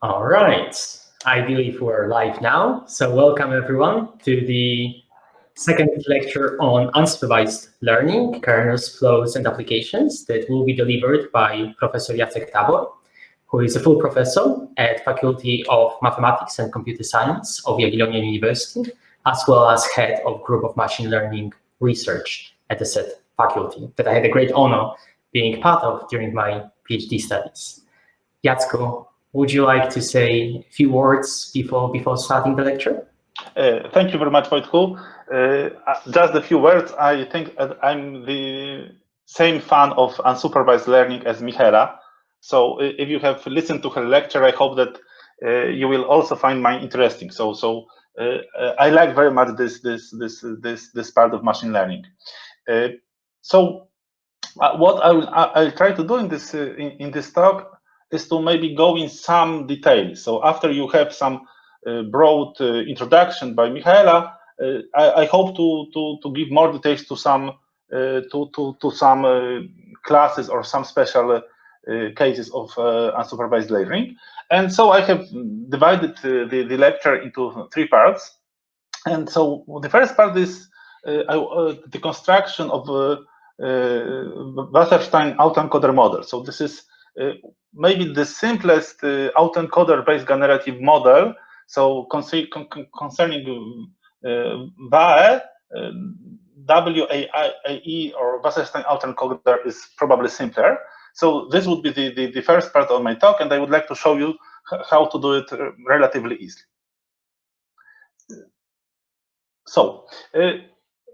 All right, I believe we're live now. So welcome everyone to the second lecture on unsupervised learning, kernels, flows, and applications that will be delivered by Professor Jacek Tabor, who is a full professor at Faculty of Mathematics and Computer Science of Jagiellonian University, as well as head of Group of Machine Learning Research at the said faculty that I had the great honor being part of during my PhD studies. Jacek, would you like to say a few words before starting the lecture? Thank you very much, Wojtku. Just a few words. I think I'm the same fan of unsupervised learning as Michaela. So if you have listened to her lecture, I hope that you will also find mine interesting. So I like very much this part of machine learning. What I'll try to do in this talk is to maybe go in some detail. So after you have some broad introduction by Michaela, I hope to give more details to some classes or some special cases of unsupervised learning. And so I have divided the lecture into three parts. And so the first part is the construction of Wasserstein autoencoder model. So this is maybe the simplest autoencoder-based generative model. So concerning WAE, WAE or Wasserstein autoencoder is probably simpler. So this would be the first part of my talk, and I would like to show you how to do it relatively easily. So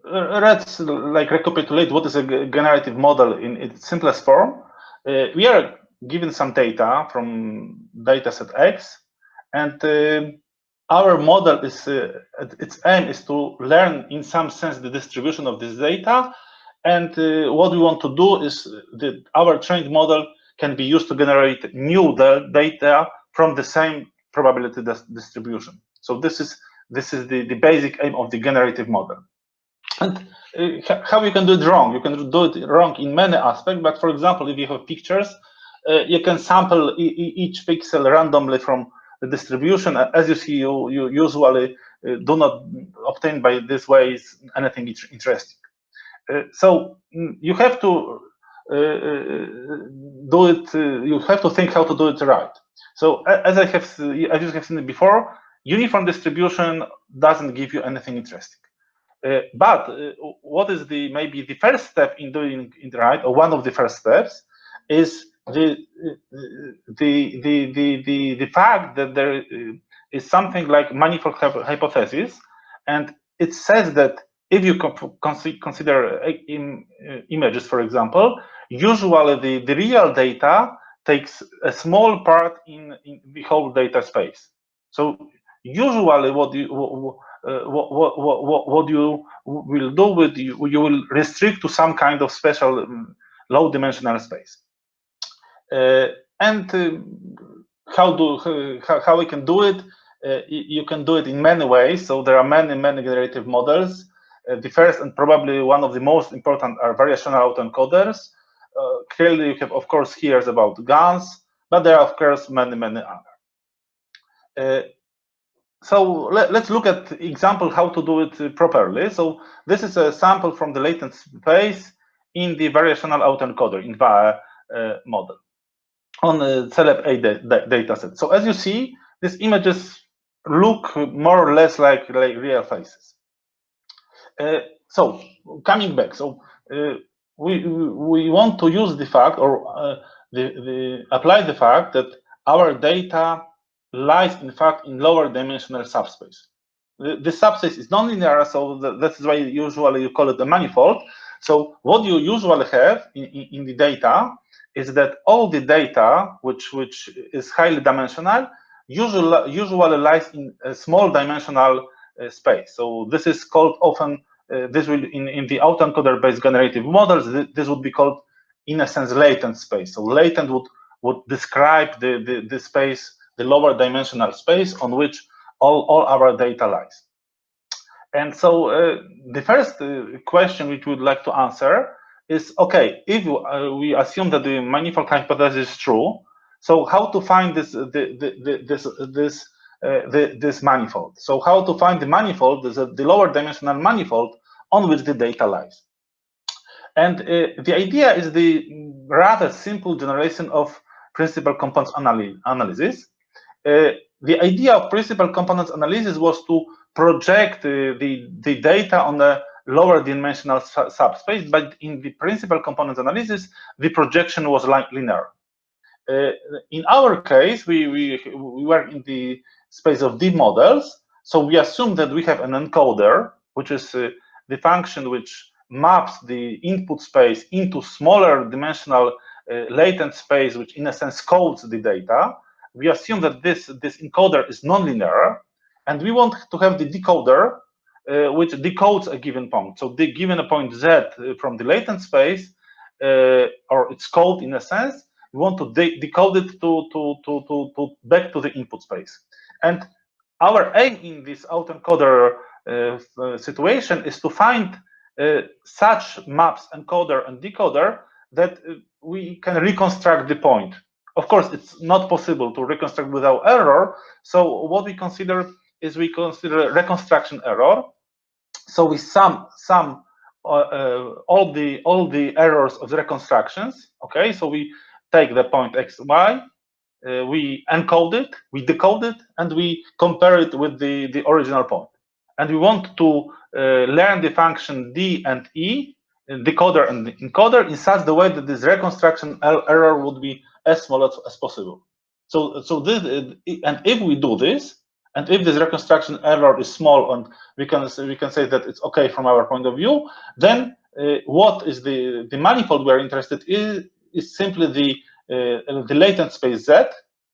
let's recapitulate what is a generative model in its simplest form. We are given some data from dataset X, and our model is its aim is to learn in some sense the distribution of this data. And what we want to do is that our trained model can be used to generate new data from the same probability distribution. So this is the basic aim of the generative model. And how you can do it wrong? You can do it wrong in many aspects, but for example, if you have pictures, you can sample each pixel randomly from the distribution. As you see, you usually do not obtain by this way anything interesting. So you have to do it. You have to think how to do it right. So as you have seen before, uniform distribution doesn't give you anything interesting. But what is maybe the first step in doing it right, or one of the first steps, is the fact that there is something like manifold hypothesis, and it says that if you consider images, for example, usually the real data takes a small part in the whole data space. So usually what you will do with you will restrict to some kind of special low dimensional space. And how we can do it? You can do it in many ways. So there are many generative models. The first and probably one of the most important are variational autoencoders. Clearly, you have, of course, here about GANs, but there are, of course, many other. So let's look at example how to do it properly. So this is a sample from the latent space in the variational autoencoder in VAE model on the celeb A dataset. So as you see, these images look more or less like real faces. So coming back, so we want to use the fact or apply the fact that our data lies in fact in lower dimensional subspace. The subspace is nonlinear, so that's why usually you call it a manifold. So what you usually have in the data is that all the data which is highly dimensional usually lies in a small dimensional space. So this is called often this will in the autoencoder based generative models, this would be called in a sense latent space. So latent would describe the space, the lower dimensional space on which all our data lies. And so the first question which we would like to answer is, okay, if we assume that the manifold hypothesis is true, So how to find this manifold? So how to find the manifold, the lower dimensional manifold on which the data lies? And the idea is the rather simple generation of principal components analysis. The idea of principal components analysis was to project the data on a lower dimensional subspace, but in the principal components analysis, the projection was linear. In our case, we work in the space of deep models, so we assume that we have an encoder, which is the function which maps the input space into smaller dimensional latent space, which in a sense codes the data. We assume that this encoder is nonlinear, and we want to have the decoder which decodes a given point. So the given a point z from the latent space, or its code in a sense, we want to decode it to back to the input space. And our aim in this autoencoder situation is to find such maps, encoder and decoder, that we can reconstruct the point. Of course, it's not possible to reconstruct without error. So what we consider is reconstruction error. So we sum all the errors of the reconstructions. Okay, so we take the point x, y, we encode it, we decode it, and we compare it with the original point. And we want to learn the function d and e, decoder and encoder, in such a way that this reconstruction error would be as small as possible. So this, and if we do this, and if this reconstruction error is small, and we can say that it's okay from our point of view, then what is the manifold we are interested in is simply the latent space z,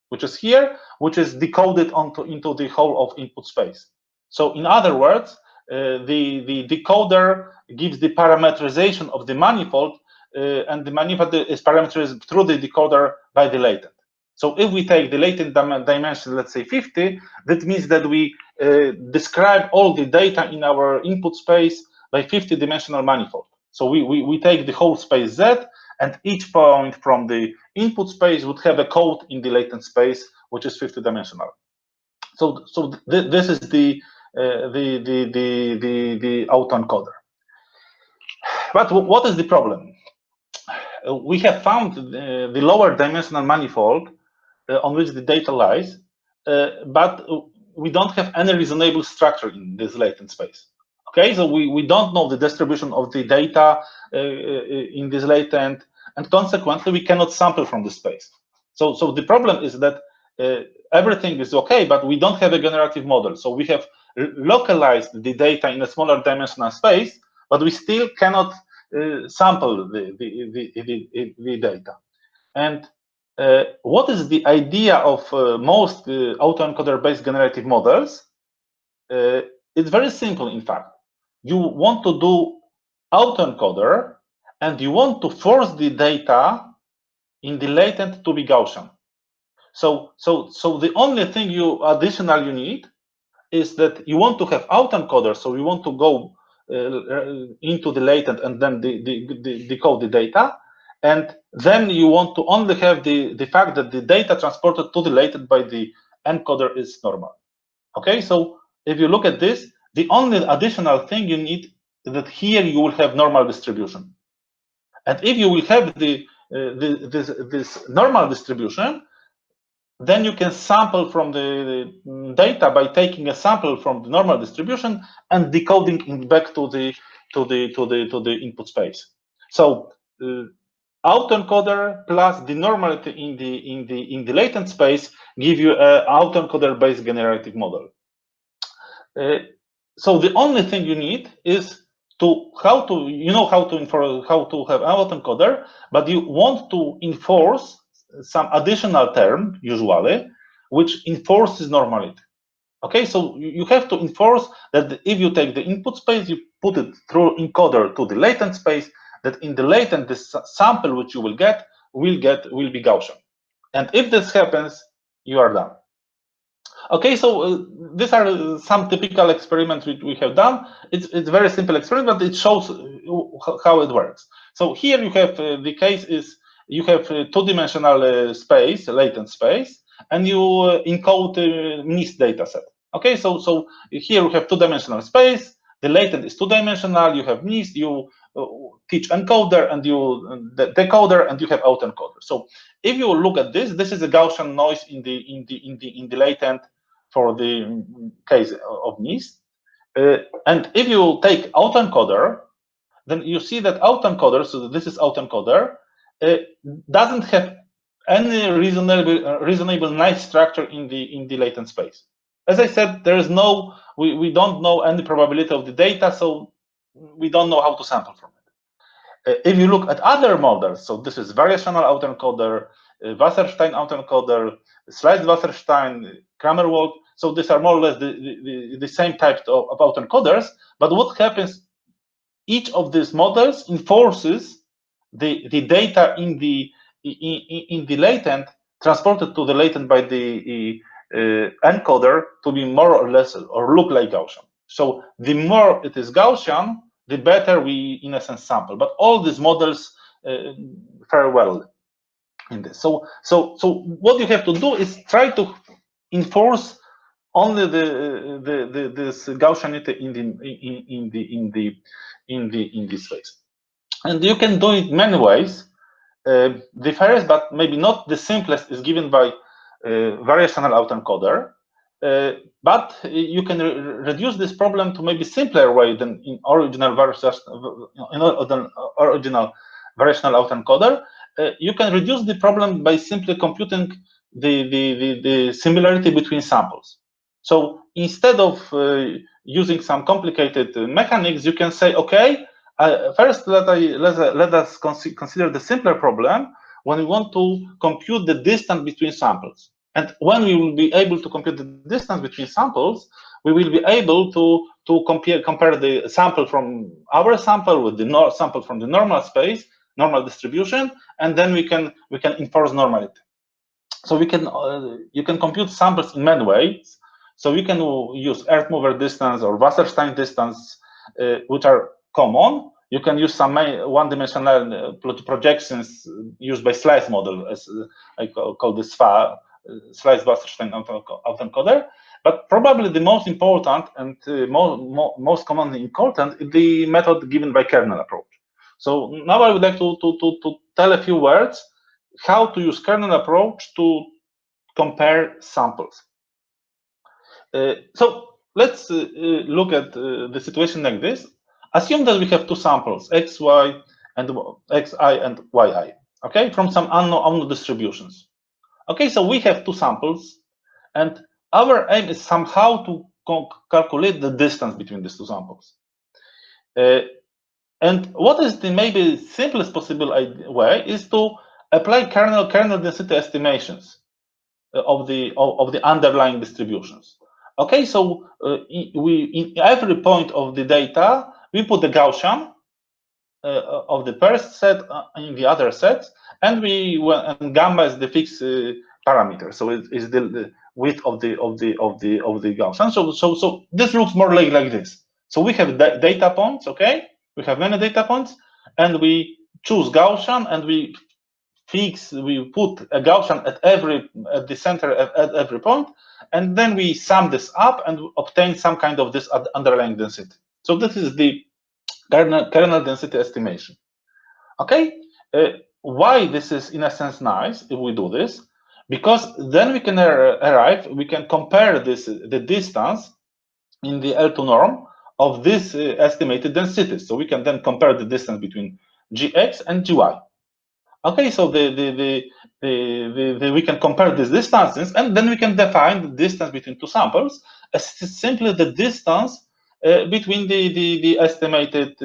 which is here, which is decoded into the whole of input space. So in other words, the decoder gives the parameterization of the manifold, and the manifold is parameterized through the decoder by the latent. So if we take the latent dimension, let's say 50, that means that we describe all the data in our input space by 50-dimensional manifold. So we take the whole space Z, and each point from the input space would have a code in the latent space, which is 50-dimensional. So this is the autoencoder. But what is the problem? We have found the lower dimensional manifold on which the data lies, but we don't have any reasonable structure in this latent space. Okay, so we don't know the distribution of the data in this latent, and consequently we cannot sample from the space. So the problem is that everything is okay, but we don't have a generative model. So we have localized the data in a smaller dimensional space, but we still cannot sample the data. And what is the idea of most autoencoder-based generative models? It's very simple, in fact. You want to do autoencoder, and you want to force the data in the latent to be Gaussian. So the only thing additional you need is that you want to have autoencoder, so you want to go into the latent and then decode the data. And then you want to only have the fact that the data transported to the latent by the encoder is normal. Okay, so if you look at this, the only additional thing you need is that here you will have normal distribution. And if you will have this normal distribution, then you can sample from the data by taking a sample from the normal distribution and decoding it back to the input space. So autoencoder plus the normality in the latent space give you an autoencoder-based generative model. So the only thing you need is how to have autoencoder, but you want to enforce some additional term, usually, which enforces normality. Okay, so you have to enforce that if you take the input space, you put it through encoder to the latent space, that in the latent, this sample which you will be Gaussian. And if this happens, you are done. Okay, so these are some typical experiments we have done. It's very simple experiment, but it shows how it works. So here you have the case is you have two-dimensional space, latent space, and you encode missed data set. Okay, so here we have two-dimensional space. The latent is two-dimensional. You have missed. You teach encoder and you decoder, and you have autoencoder. So if you look at this, this is a Gaussian noise in the latent for the case of missed. And if you take autoencoder, then you see that autoencoder, so this is autoencoder, doesn't have any reasonable nice structure in the latent space. As I said, there is no, we don't know any probability of the data, so we don't know how to sample from it. If you look at other models, so this is variational autoencoder, Wasserstein autoencoder, sliced Wasserstein, Kramer-Wald, so these are more or less the same type of autoencoders, but what happens, each of these models enforces the data in the latent transported to the latent by the encoder to be more or less or look like Gaussian. So the more it is Gaussian, the better we, in a sense, sample. But all these models fare well in this. So what you have to do is try to enforce only this Gaussianity in this space, and you can do it many ways. The first, but maybe not the simplest, is given by variational autoencoder. But you can reduce this problem to maybe simpler way than in original variational autoencoder. You can reduce the problem by simply computing the similarity between samples. So instead of using some complicated mechanics, you can say, okay, first let us consider the simpler problem when we want to compute the distance between samples. And when we will be able to compute the distance between samples, we will be able to compare the sample from our sample with the sample from the normal space, normal distribution, and then we can enforce normality. So we can you can compute samples in many ways. So we can use earth mover distance or Wasserstein distance, which are common. You can use some one-dimensional projections used by slice model, as I call this slice Wasserstein autoencoder. But probably the most important and most commonly important is the method given by kernel approach. So now I would like to tell a few words how to use kernel approach to compare samples. So let's look at the situation like this. Assume that we have two samples, xy and xi and yi, okay, from some unknown distributions. Okay, so we have two samples, and our aim is somehow to calculate the distance between these two samples. And what is the maybe simplest possible way is to apply kernel density estimations of the underlying distributions. Okay, so in every point of the data, we put the Gaussian of the first set in the other sets, and and gamma is the fixed parameter. So it is the width of the Gaussian. So this looks more like this. So we have data points. Okay, we have many data points, and we choose Gaussian, and we put a Gaussian at the center at every point, and then we sum this up and obtain some kind of this underlying density. So this is the kernel density estimation. Okay, why this is in a sense nice if we do this? Because then we can we can compare the distance in the L2 norm of this estimated densities. So we can then compare the distance between Gx and Gy. Okay, so we can compare these distances, and then we can define the distance between two samples as simply the distance between the estimated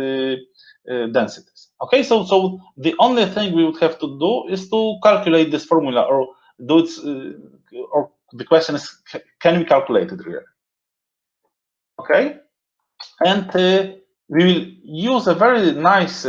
densities. Okay, so the only thing we would have to do is to calculate this formula, or do it, or the question is, can we calculate it really? Okay, and we will use a very nice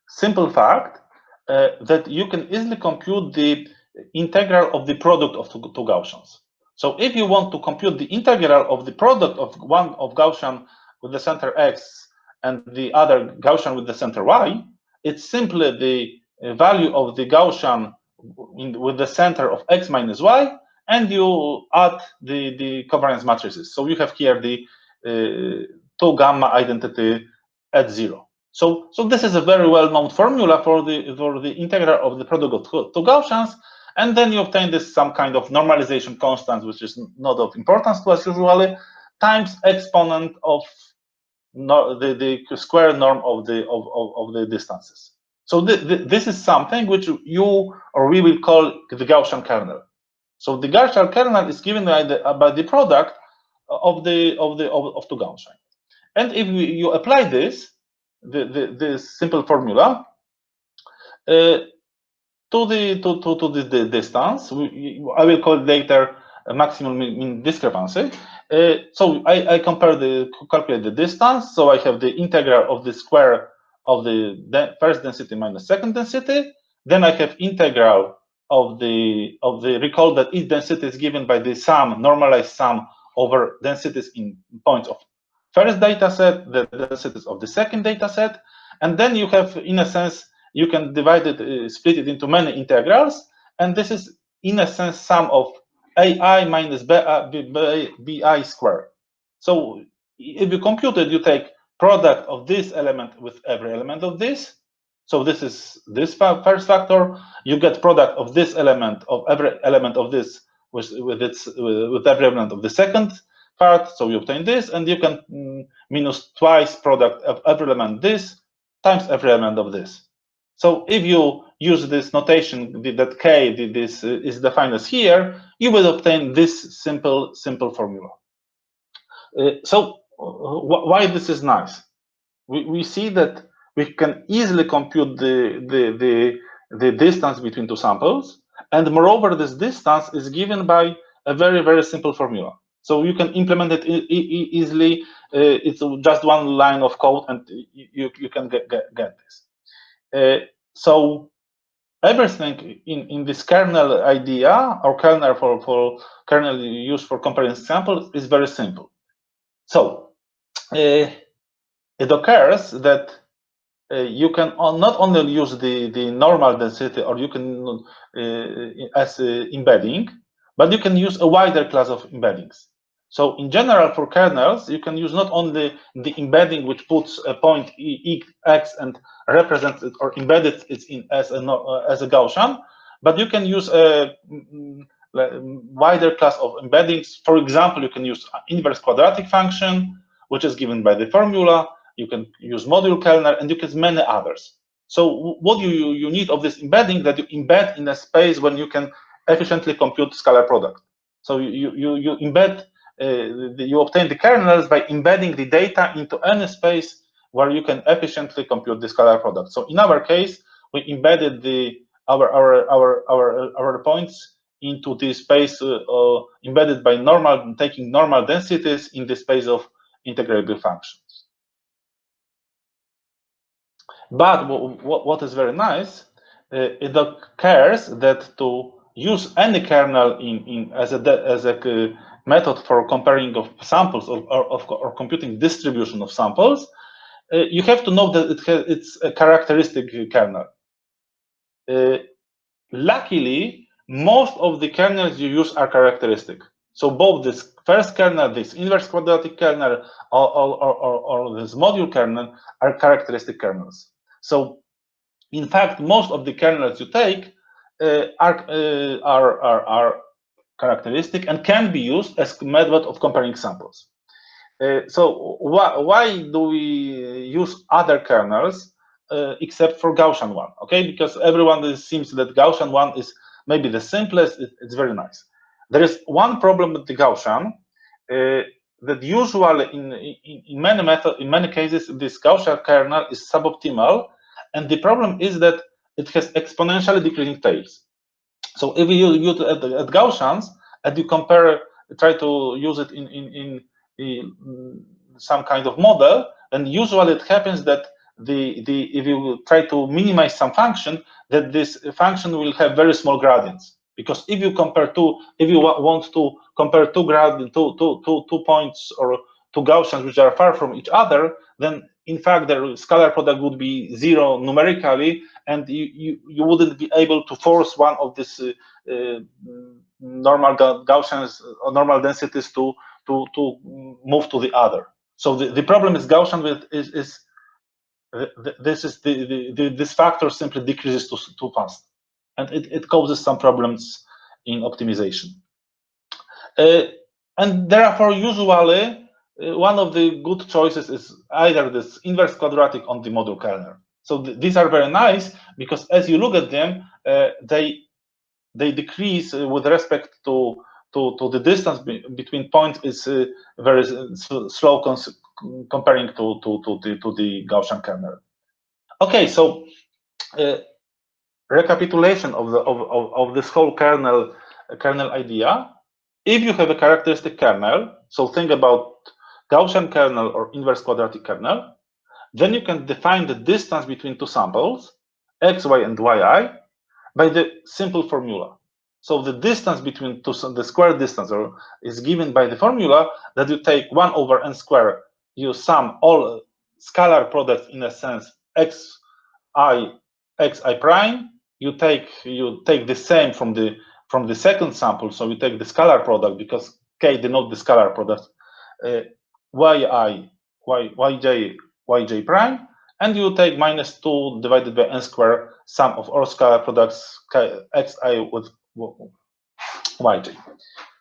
simple fact that you can easily compute the integral of the product of two Gaussians. So if you want to compute the integral of the product of one of Gaussian with the center x and the other Gaussian with the center y, it's simply value of the Gaussian with the center of x minus y, and you add the covariance matrices. So you have here the 2 gamma identity at 0. So this is a very well-known formula for the integral of the product of two Gaussians, and then you obtain this some kind of normalization constant, which is not of importance to us usually, times exponent of the square norm of the distances. So this is something which you or we will call the Gaussian kernel. So the Gaussian kernel is given by the product of two Gaussians. And if you apply this simple formula to the distance, I will call it later a maximum mean discrepancy. So I calculate the distance. So I have the integral of the square of the first density minus second density. Then I have integral of the recall that each density is given by the sum, normalized sum over densities in points of first data set, the densities of the second data set, and then you have, in a sense, you can divide it, split it into many integrals, and this is, in a sense, sum of ai minus bi squared. So if you compute it, you take product of this element with every element of this. So this is this first factor. You get product of this element of every element of this with every element of the second part. So you obtain this, and you can minus twice product of every element this times every element of this. So if you use this notation that k this is defined as here, you will obtain this simple formula. So why this is nice? We see that we can easily compute the distance between two samples, and moreover, this distance is given by a very simple formula. So you can implement it easily. It's just one line of code, and you can get this. So everything in this kernel idea, or kernel for kernel used for comparing samples, is very simple. So it occurs that you can not only use the normal density, or you can as embedding, but you can use a wider class of embeddings. So in general, for kernels, you can use not only the embedding which puts a point x and represents it or embedded it in as a Gaussian, but you can use a wider class of embeddings. For example, you can use inverse quadratic function, which is given by the formula. You can use module kernel, and you can use many others. So what you need of this embedding, that you embed in a space when you can efficiently compute scalar product. So you embed, you obtain the kernels by embedding the data into any space where you can efficiently compute the scalar product. So in our case, we embedded our points into this space embedded by taking normal densities in the space of integrable functions. But what is very nice, it occurs that to use any kernel as a method for comparing of samples or computing distribution of samples, you have to know that it's a characteristic kernel. Luckily, most of the kernels you use are characteristic. So both this first kernel, this inverse quadratic kernel, or this module kernel are characteristic kernels. So, in fact, most of the kernels you take are characteristic and can be used as method of comparing samples. So why do we use other kernels except for Gaussian one? Okay, because everyone seems that Gaussian one is maybe the simplest. It's very nice. There is one problem with the Gaussian that usually in many cases this Gaussian kernel is suboptimal, and the problem is that it has exponentially decreasing tails. So if you use it at Gaussians and you try to use it in some kind of model, and usually it happens that if you try to minimize some function, that this function will have very small gradients. Because if you want to compare two points or two Gaussians which are far from each other, then in fact, the scalar product would be 0 numerically, and you wouldn't be able to force one of these normal Gaussians or normal densities to move to the other. So the problem is Gaussian this factor simply decreases too fast, and it causes some problems in optimization. And therefore, usually, one of the good choices is either this inverse quadratic on the module kernel. So these are very nice because as you look at them, they decrease with respect to the distance between points is very slow comparing to the Gaussian kernel. Okay, so recapitulation of this whole kernel idea. If you have a characteristic kernel, so think about Gaussian kernel or inverse quadratic kernel, then you can define the distance between two samples, xy and yi, by the simple formula. So the distance between two, the square distance is given by the formula that you take 1 over n squared, you sum all scalar products in a sense xi prime, you take the same from the second sample, so you take the scalar product because k denote the scalar product, yj prime, and you take minus 2 divided by n squared sum of all scalar products xi with yj.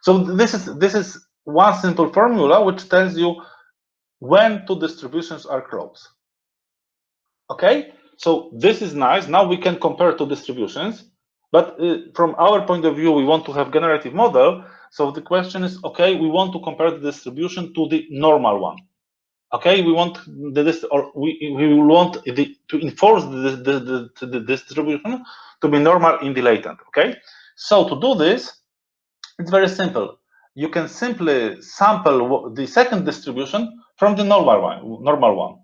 So this is one simple formula which tells you when two distributions are close. Okay, so this is nice. Now we can compare two distributions, but from our point of view, we want to have generative model. So the question is, okay, we want to compare the distribution to the normal one. Okay, we want we want to enforce the distribution to be normal in the latent. Okay, so to do this, it's very simple. You can simply sample the second distribution from the normal one.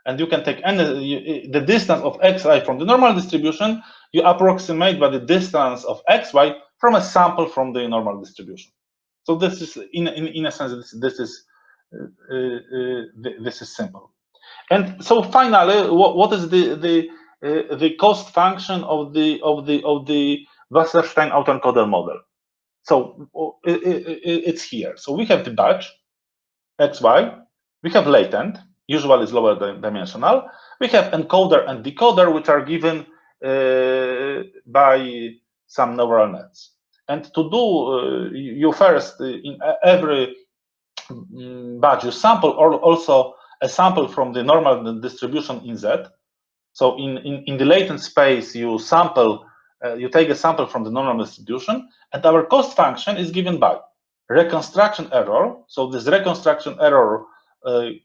And you can take the distance of xi from the normal distribution, you approximate by the distance of xy from a sample from the normal distribution. So this is, in a sense, this is simple. And so finally, what is the cost function of the Wasserstein autoencoder model? So it's here. So we have the batch xy, we have latent, usually is lower dimensional. We have encoder and decoder, which are given by some neural nets. And to do, you first, in every batch, you sample also a sample from the normal distribution in Z. So in the latent space, you sample, you take a sample from the normal distribution, and our cost function is given by reconstruction error. So this reconstruction error,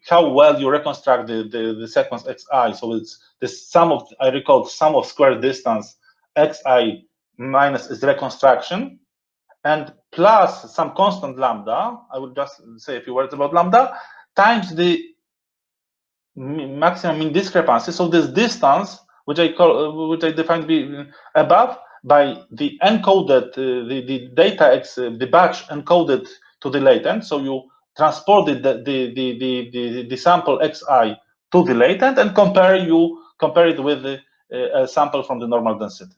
how well you reconstruct the sequence xi. So it's the sum of, I recall, sum of square distance xi minus is reconstruction, and plus some constant lambda. I will just say a few words about lambda, times the maximum mean discrepancy. So this distance, which I define to be above by the encoded the data x the batch encoded to the latent. So you transported the sample xi to the latent and compare it with a sample from the normal density.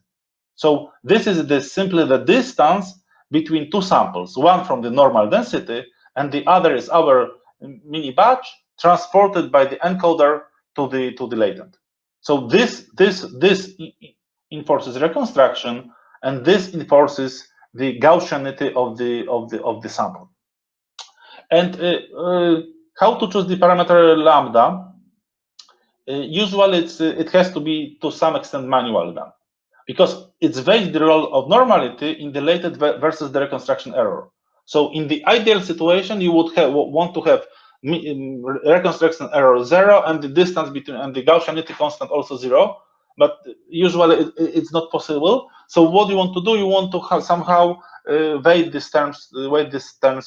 So this is simply the distance between two samples, one from the normal density and the other is our mini batch transported by the encoder to the latent. So this enforces reconstruction, and this enforces the Gaussianity of the sample. And how to choose the parameter lambda? Usually it has to be to some extent manually done, because it's varies the role of normality in the latent versus the reconstruction error. So in the ideal situation, you would want to have reconstruction error 0 and the distance between and the Gaussianity constant also 0, but usually it's not possible. So what you want to do, you want to somehow weight these terms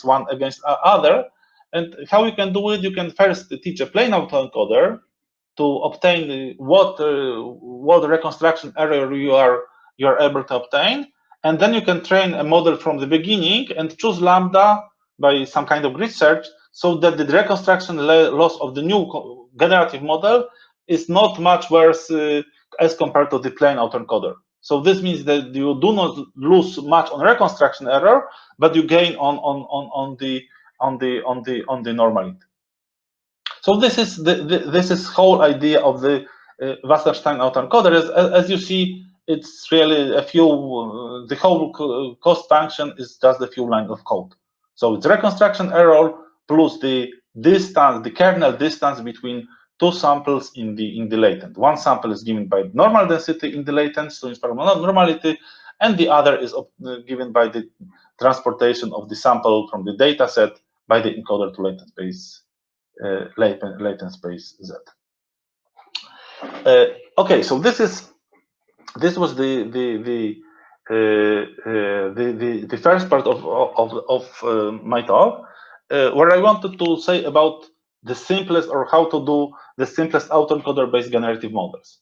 one against other. And how you can do it? You can first teach a plain autoencoder to obtain what reconstruction error you are able to obtain, and then you can train a model from the beginning and choose lambda by some kind of grid search, so that the reconstruction loss of the new generative model is not much worse as compared to the plain autoencoder. So this means that you do not lose much on reconstruction error, but you gain on the normality. So this is whole idea of the Wasserstein autoencoder. As you see, it's really a few. The whole cost function is just a few lines of code. So it's reconstruction error plus the distance, the kernel distance between two samples in the latent. One sample is given by normal density in the latent, so inspire normality, and the other is given by the transportation of the sample from the data set by the encoder to latent space, latent space Z. Okay, so this was the first part of my talk, where I wanted to say about the simplest, or how to do the simplest autoencoder based generative models.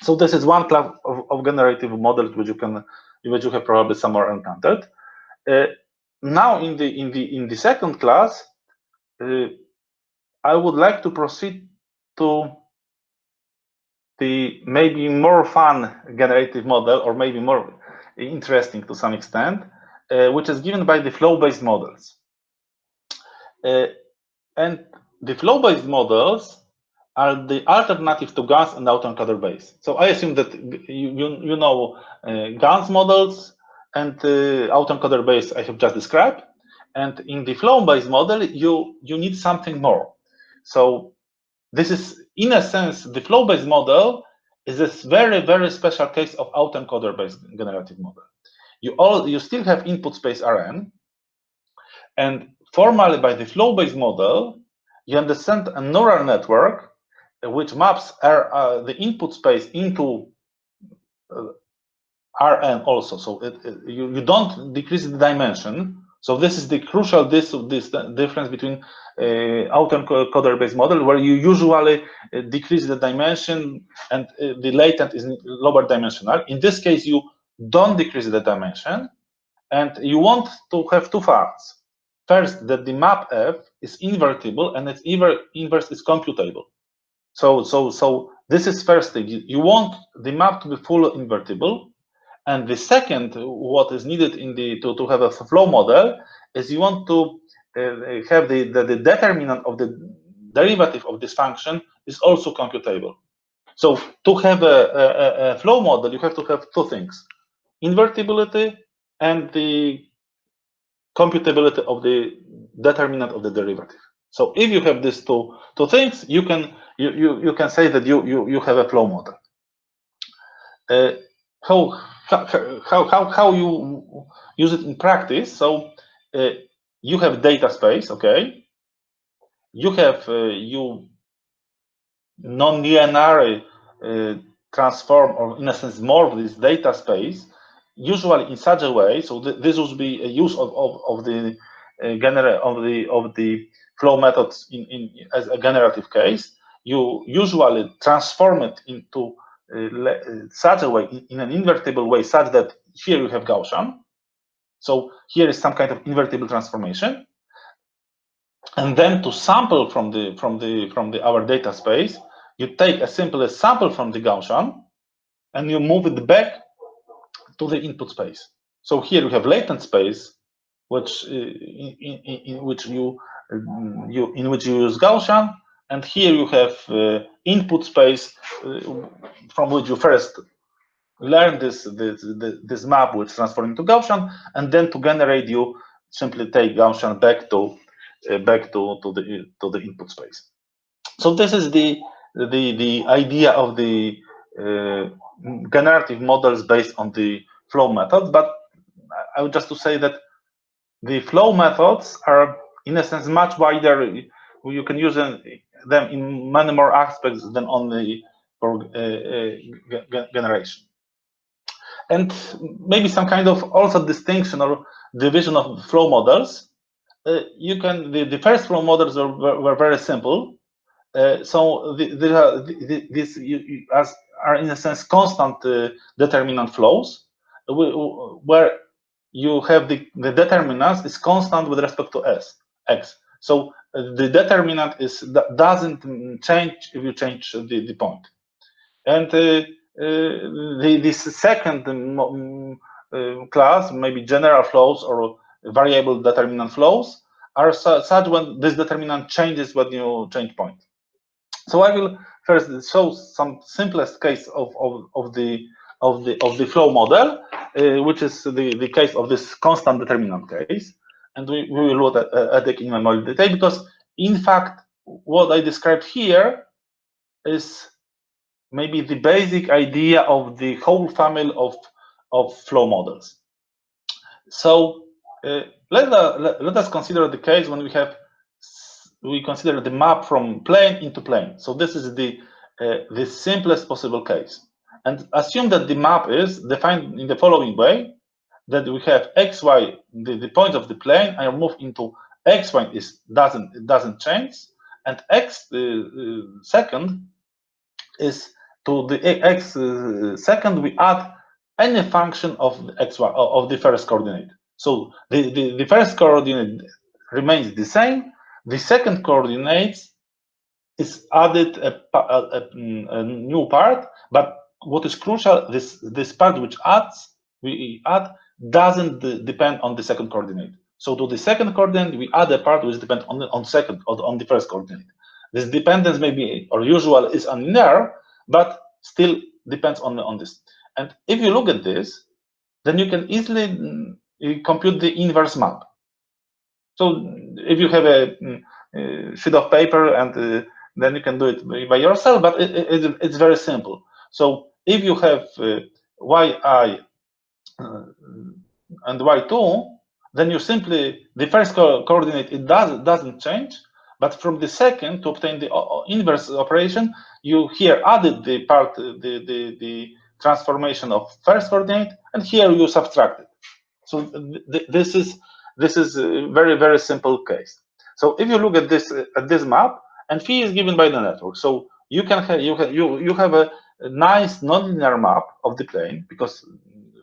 So this is one class of generative models which you have probably somewhere encountered. Now in the second class, I would like to proceed to the maybe more fun generative model, or maybe more interesting to some extent, which is given by the flow-based models. And the flow-based models are the alternative to GANs and autoencoder base. So I assume that you know GANs models and autoencoder base I have just described. And in the flow-based model, you need something more. So this is, in a sense, the flow-based model is a very, very special case of autoencoder-based generative model. You still have input space Rn, and formally by the flow-based model, you understand a neural network which maps the input space into Rn also. So you don't decrease the dimension. So this is the crucial this difference between autoencoder-based model, where you usually decrease the dimension and the latent is lower dimensional. In this case, you don't decrease the dimension, and you want to have two facts. First, that the map F is invertible and its inverse is computable. So this is first thing. You want the map to be fully invertible. And the second, what is needed to have a flow model, is you want to have the determinant of the derivative of this function is also computable. So to have a flow model, you have to have two things: invertibility and the computability of the determinant of the derivative. So if you have these two things, you can say that you have a flow model. How you use it in practice? So you have data space, okay? You have you non-linearly transform, or in a sense morph, this data space, usually in such a way. So this would be a use of the flow methods as a generative case. You usually transform it into such a way, in an invertible way, such that here you have Gaussian. So here is some kind of invertible transformation, and then to sample from our data space, you take a simplest sample from the Gaussian, and you move it back to the input space. So here you have latent space, which in which you use Gaussian, and here you have input space from which you first learn this map, which transforms into Gaussian, and then to generate, you simply take Gaussian back to the input space. So this is the idea of the generative models based on the flow methods. But I would just to say that the flow methods are, in a sense, much wider. You can use them in many more aspects than only for generation. And maybe some kind of also distinction or division of flow models. You can the first flow models were very simple. So these are in a sense constant determinant flows, where you have the determinants is constant with respect to x. So the determinant doesn't change if you change the point. And this second class, maybe general flows or variable determinant flows, are such when this determinant changes when you change point. So I will first show some simplest case of the flow model, which is the case of this constant determinant case, and we will look at it in more detail, because in fact what I described here is maybe the basic idea of the whole family of flow models. So let us consider the case when we consider the map from plane into plane. So this is the simplest possible case, and assume that the map is defined in the following way: that we have x, y, the points of the plane are moved into x, y doesn't change, and x second is to the x second we add any function of the x, y of the first coordinate. So the first coordinate remains the same. The second coordinate is added a new part, but what is crucial, this part which we add doesn't depend on the second coordinate. So to the second coordinate we add a part which depends on the first coordinate. This dependence maybe or usual is unlinear, but still depends on this. And if you look at this, then you can easily compute the inverse map. So if you have a sheet of paper, and then you can do it by yourself, but it's very simple. So if you have yi and y2, then you simply, the first coordinate, it doesn't change, but from the second, to obtain the inverse operation, you here added the part, the transformation of first coordinate, and here you subtract it. So this is a very simple case. So if you look at this map, and phi is given by the network, so you can have you have a nice nonlinear map of the plane, because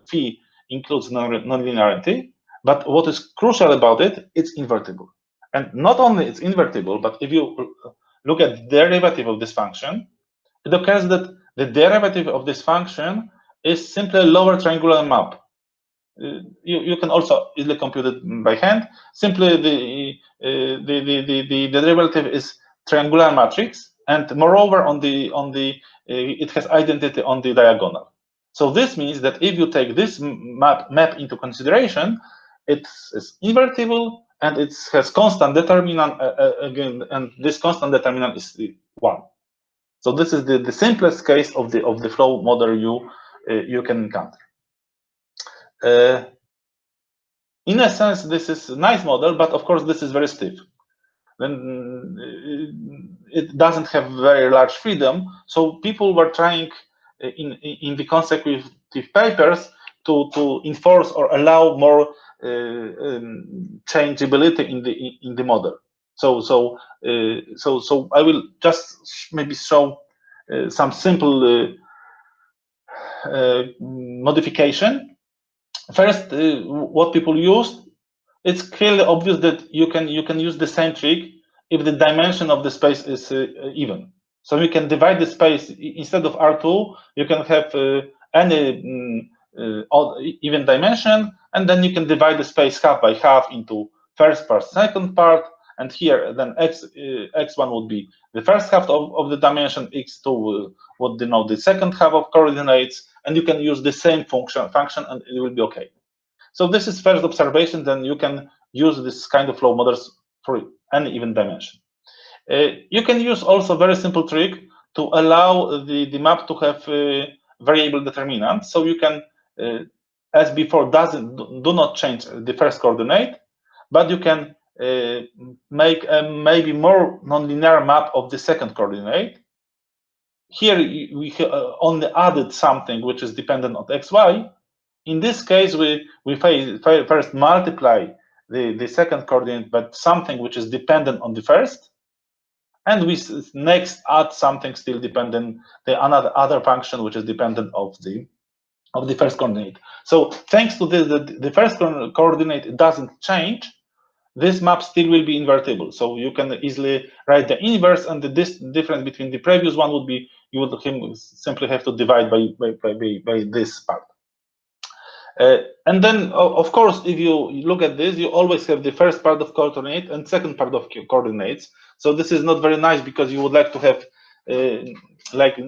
phi includes nonlinearity. But what is crucial about it, it's invertible. And not only it's invertible, but if you look at the derivative of this function, it occurs that the derivative of this function is simply a lower triangular map. You can also easily compute it by hand. Simply the derivative is triangular matrix, and moreover it has identity on the diagonal. So this means that if you take this map into consideration, it is invertible and it has constant determinant again, and this constant determinant is 1. So this is the simplest case of the flow model you can encounter. In a sense, this is a nice model, but of course this is very stiff. Then it doesn't have very large freedom. So people were trying in the consecutive papers to enforce or allow more changeability in the model. So I will just maybe show some simple modification. First, what people used, it's clearly obvious that you can use the same trick if the dimension of the space is even. So you can divide the space, instead of R2, you can have any odd even dimension, and then you can divide the space half by half into first part, second part, and here then x1 would be the first half of the dimension, x2 would denote the second half of coordinates, and you can use the same function and it will be okay. So this is first observation. Then you can use this kind of flow models for any even dimension. You can use also very simple trick to allow the map to have variable determinant. So you can, as before, do not change the first coordinate, but you can make a maybe more nonlinear map of the second coordinate. Here we only added something which is dependent on xy. In this case, we first multiply the second coordinate by something which is dependent on the first, and we next add something still dependent, other function which is dependent of the first coordinate. So thanks to this, the first coordinate doesn't change, this map still will be invertible. So you can easily write the inverse, and the difference between the previous one would be you would simply have to divide by this part. And then, of course, if you look at this, you always have the first part of coordinate and second part of coordinates. So this is not very nice because you would like to have like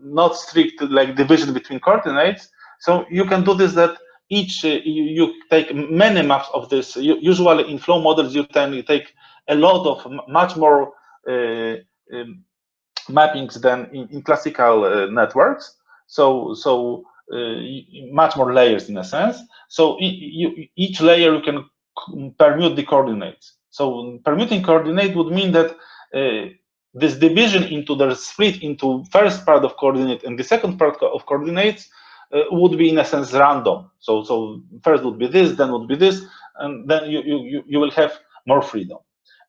not strict like division between coordinates. So you can do this that each you take many maps of this. Usually in flow models you take a lot of much more mappings than in classical networks. So much more layers in a sense. So each layer you can permute the coordinates. So permuting coordinate would mean that this division into the split into first part of coordinate and the second part of coordinates would be in a sense random. So first would be this, then would be this, and then you will have more freedom.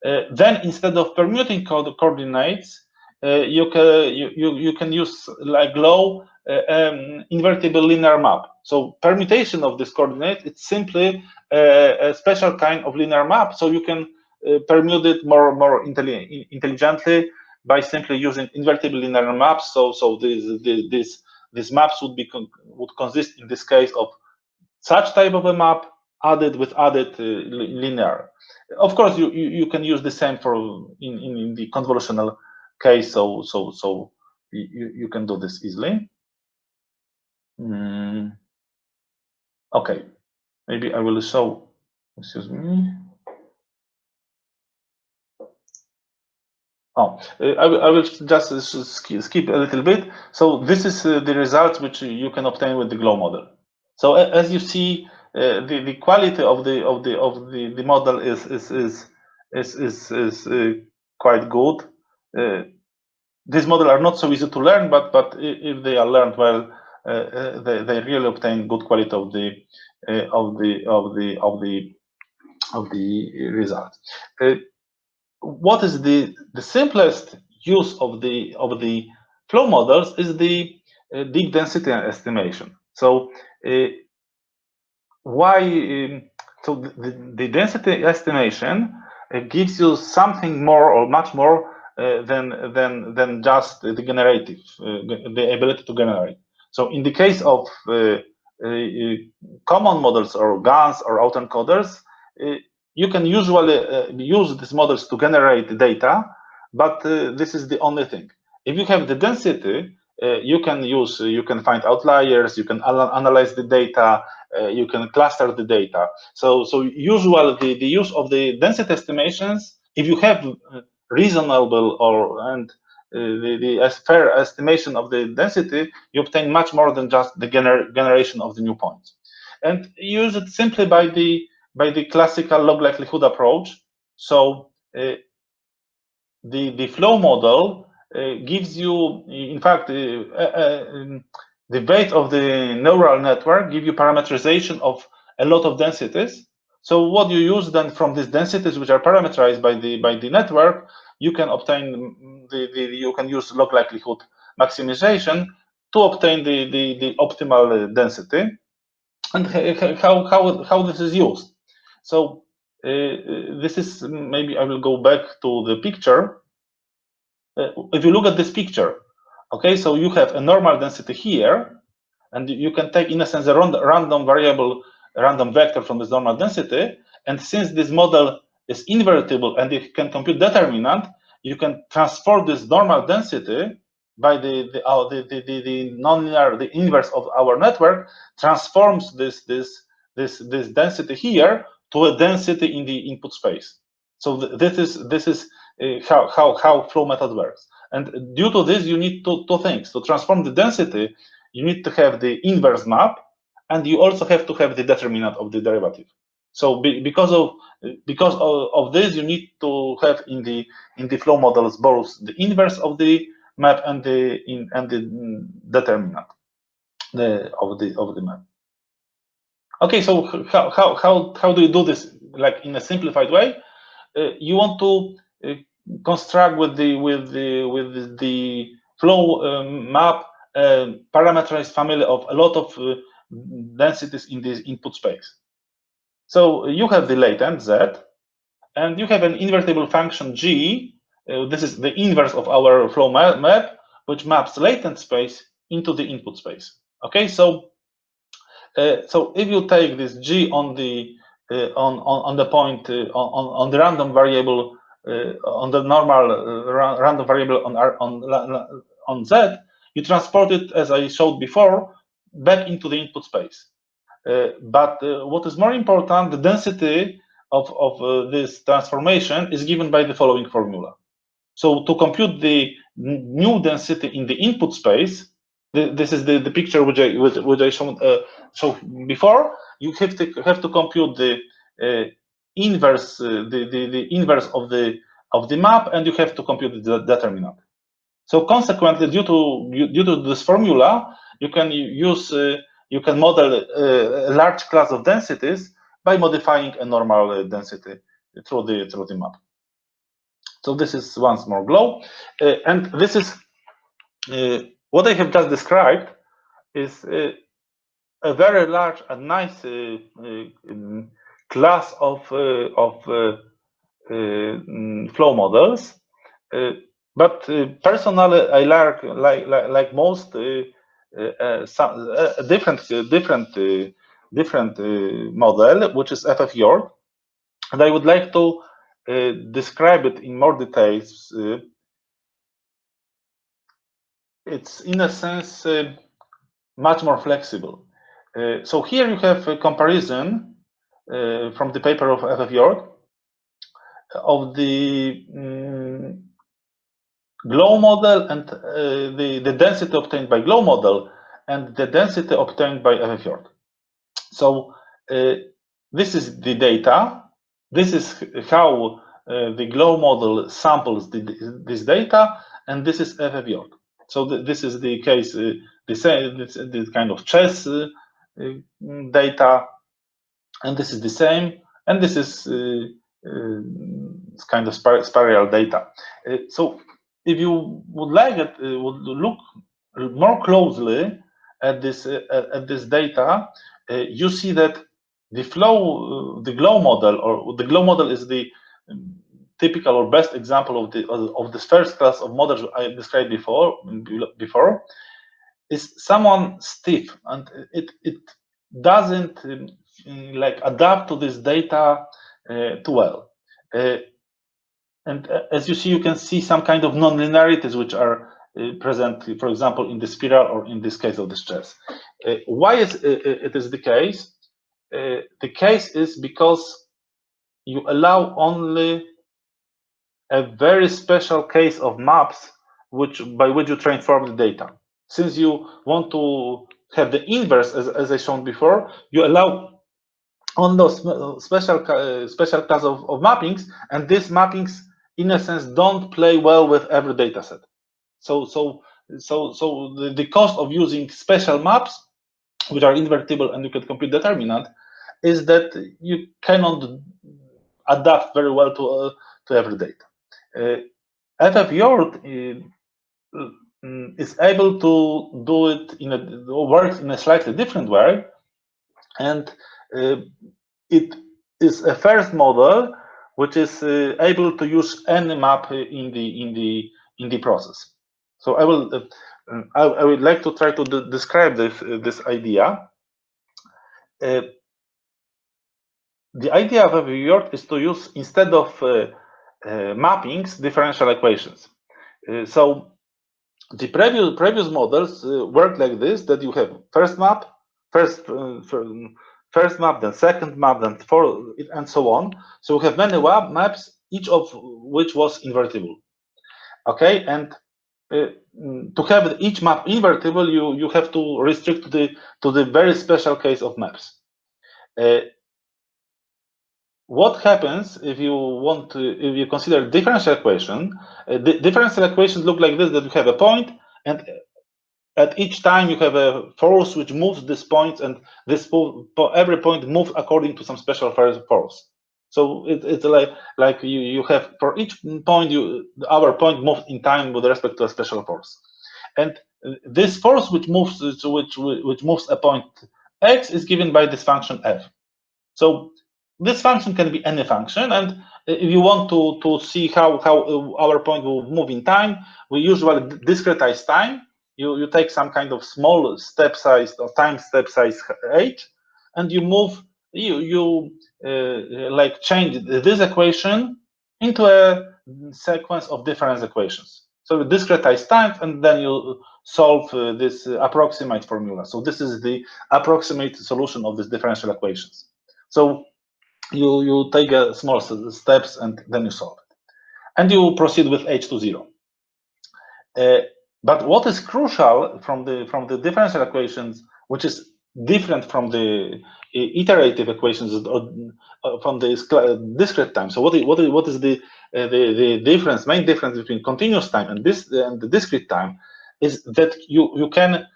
Then instead of permuting coordinates, you can use like low invertible linear map. So permutation of this coordinate, it's simply a special kind of linear map. So you can permute it more intelligently by simply using invertible linear maps. So these maps would consist in this case of such type of a map added with added linear. Of course, you can use the same for in the convolutional case. So you can do this easily. Okay, maybe I will show. Excuse me. Oh, I will just skip a little bit. So this is the results which you can obtain with the GLOW model. So as you see, the quality of the model is quite good. These models are not so easy to learn, but if they are learned well, they really obtain good quality of the results. What is the simplest use of the flow models is the deep density estimation. So so the density estimation gives you something more or much more than just the generative, the ability to generate. So in the case of common models or GANs or autoencoders, you can usually use these models to generate data, but this is the only thing. If you have the density, you can find outliers, you can analyze the data, you can cluster the data. So usually the use of the density estimations, if you have reasonable and the fair estimation of the density, you obtain much more than just the generation of the new points. And use it simply by the classical log likelihood approach. So the flow model gives you, in fact, the weight of the neural network give you parameterization of a lot of densities. So what you use then from these densities, which are parameterized by the network, you can obtain you can use log likelihood maximization to obtain the optimal density. And how this is used. So this is, maybe I will go back to the picture. If you look at this picture, okay, so you have a normal density here, and you can take, in a sense, a random variable, a random vector from this normal density. And since this model is invertible and it can compute determinant, you can transform this normal density by the nonlinear, the inverse of our network, transforms this density here to a density in the input space. So this is how flow method works. And due to this, you need two things. To transform the density, you need to have the inverse map, and you also have to have the determinant of the derivative. So because of this, you need to have in the flow models both the inverse of the map and the determinant of the map. Okay, so how do you do this? Like in a simplified way, you want to construct with the flow map parameterized family of a lot of densities in this input space. So you have the latent Z, and you have an invertible function G. This is the inverse of our flow map, which maps latent space into the input space. Okay, so if you take this G on the point on the random variable on the normal random variable on Z, you transport it, as I showed before, back into the input space. But what is more important, the density of this transformation is given by the following formula. So to compute the new density in the input space, this is the picture which I showed before. You have to compute the inverse, the inverse of the map, and you have to compute the determinant. So consequently, due to this formula, you can use you can model a large class of densities by modifying a normal density through the map. So this is once more glow, and this is what I have just described is a very large and nice class of flow models. But personally, I like most some different model, which is FFYORD, and I would like to describe it in more details. It's in a sense much more flexible. So here you have a comparison from the paper of FFYORD of the glow model and the density obtained by glow model and the density obtained by FFYORD. So this is the data. This is how the glow model samples this data, and this is FFYORD. So this is the case, this kind of chess data, and this is the same, and this is kind of spiral data. So if you would like it, would look more closely at this data, you see that the glow model, or the glow model, is the typical or best example of this first class of models I described before, is somewhat stiff, and it doesn't like adapt to this data too well. And as you see, you can see some kind of non-linearities which are present, for example, in the spiral, or in this case of the stress. Why is it is the case? The case is because you allow only a very special case of maps by which you transform the data. Since you want to have the inverse, as I shown before, you allow on those special class of mappings, and these mappings, in a sense, don't play well with every data set. So the cost of using special maps, which are invertible and you can compute determinant, is that you cannot adapt very well to every data. FFYORD is able to do it works in a slightly different way, and it is a first model which is able to use any map in the process. So I would like to try to describe this idea. The idea of FFYORD is to use, instead of mappings, differential equations. So the previous models work like this: that you have first map, first map, then second map, then fourth, and so on. So we have many maps, each of which was invertible. Okay, and to have each map invertible, you have to restrict to the very special case of maps. What happens if you consider differential equation? The differential equations look like this: that you have a point, and at each time you have a force which moves this point, and every point moves according to some special force. So it's like you have, for each point, our point moves in time with respect to a special force, and this force which moves a point x is given by this function f. So this function can be any function, and if you want to see how our point will move in time, we usually discretize time. You take some kind of small step size or time step size h, and you move like change this equation into a sequence of difference equations. So you discretize time, and then you solve this approximate formula. So this is the approximate solution of these differential equations. So you take a small steps, and then you solve it, and you proceed with h to 0. But what is crucial from the differential equations, which is different from the iterative equations or from the discrete time. So what is the difference, main difference between continuous time and the discrete time, is that you can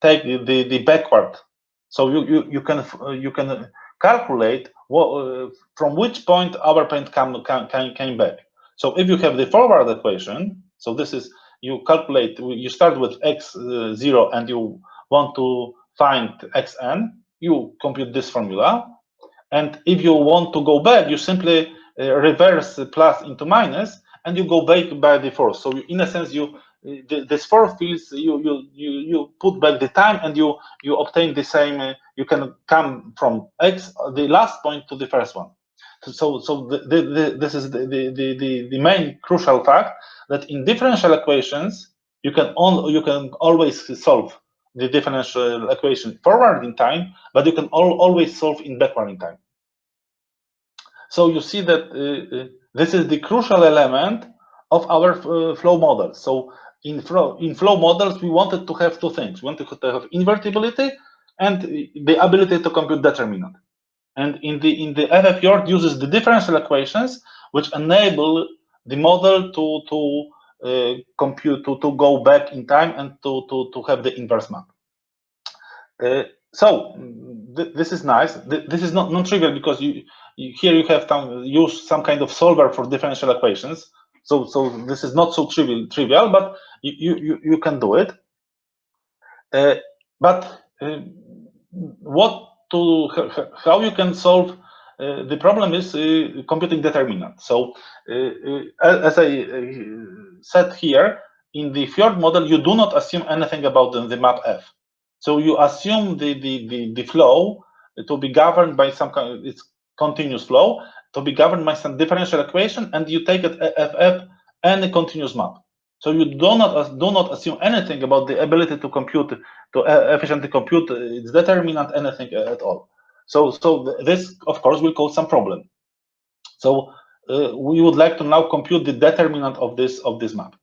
take the backward. So you can calculate what, from which point our point came back. So if you have the forward equation, so this is, you calculate, you start with x0 and you want to find xn, you compute this formula. And if you want to go back, you simply reverse plus into minus, and you go back by the force. So in a sense, this force fields, you put back the time, and you obtain the same. You can come from x, the last point, to the first one. So this is the main crucial fact, that in differential equations you can always solve the differential equation forward in time, but you can always solve in backward in time. So you see that this is the crucial element of our flow model. So in flow models, we wanted to have two things. We wanted to have invertibility and the ability to compute determinant. And in the FFyord uses the differential equations, which enable the model to compute, to go back in time, and to have the inverse map. So this is nice. This is not non-trivial, because here you have to use some kind of solver for differential equations. So this is not so trivial, but you can do it. How you can solve the problem is computing determinant. So as I said here, in the Fjord model, you do not assume anything about the map F. So you assume the flow to be governed by some kind of, it's continuous flow, to be governed by some differential equation, and you take it FF any continuous map. So you do not assume anything about the ability to compute, to efficiently compute its determinant, anything at all. So this, of course, will cause some problem. So we would like to now compute the determinant of this map.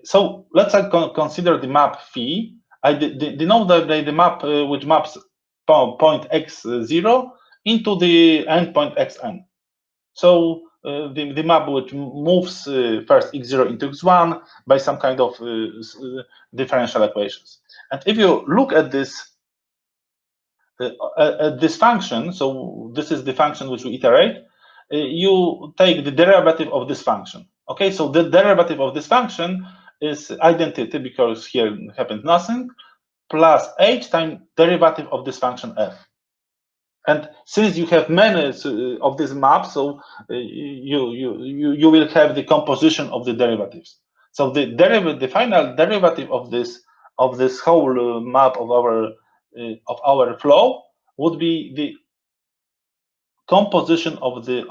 So let's consider the map phi. I denote the map which maps point x0 into the endpoint xn. So the map which moves first x0 into x1 by some kind of differential equations. And if you look at this function, so this is the function which we iterate, you take the derivative of this function. Okay, so the derivative of this function is identity, because here happens nothing, plus h times derivative of this function f. And since you have many of these maps, so you will have the composition of the derivatives. So the final derivative of this whole map of our flow would be the composition of the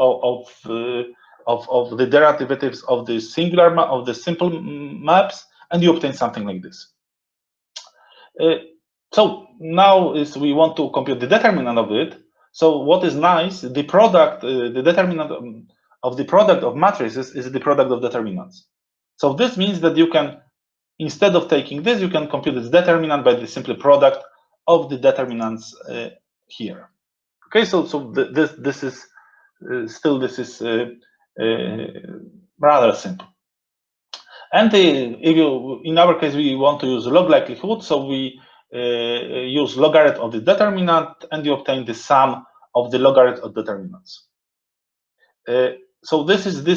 derivatives of the singular map, of the simple maps, and you obtain something like this. So now we want to compute the determinant of it. So what is nice, the product, the determinant of the product of matrices is the product of determinants. So this means that you can, instead of taking this, you can compute its determinant by the simple product of the determinants here. Okay, so this is still rather simple. And if you, in our case, we want to use log likelihood, so we use logarithm of the determinant, and you obtain the sum of the logarithm of determinants. So this is the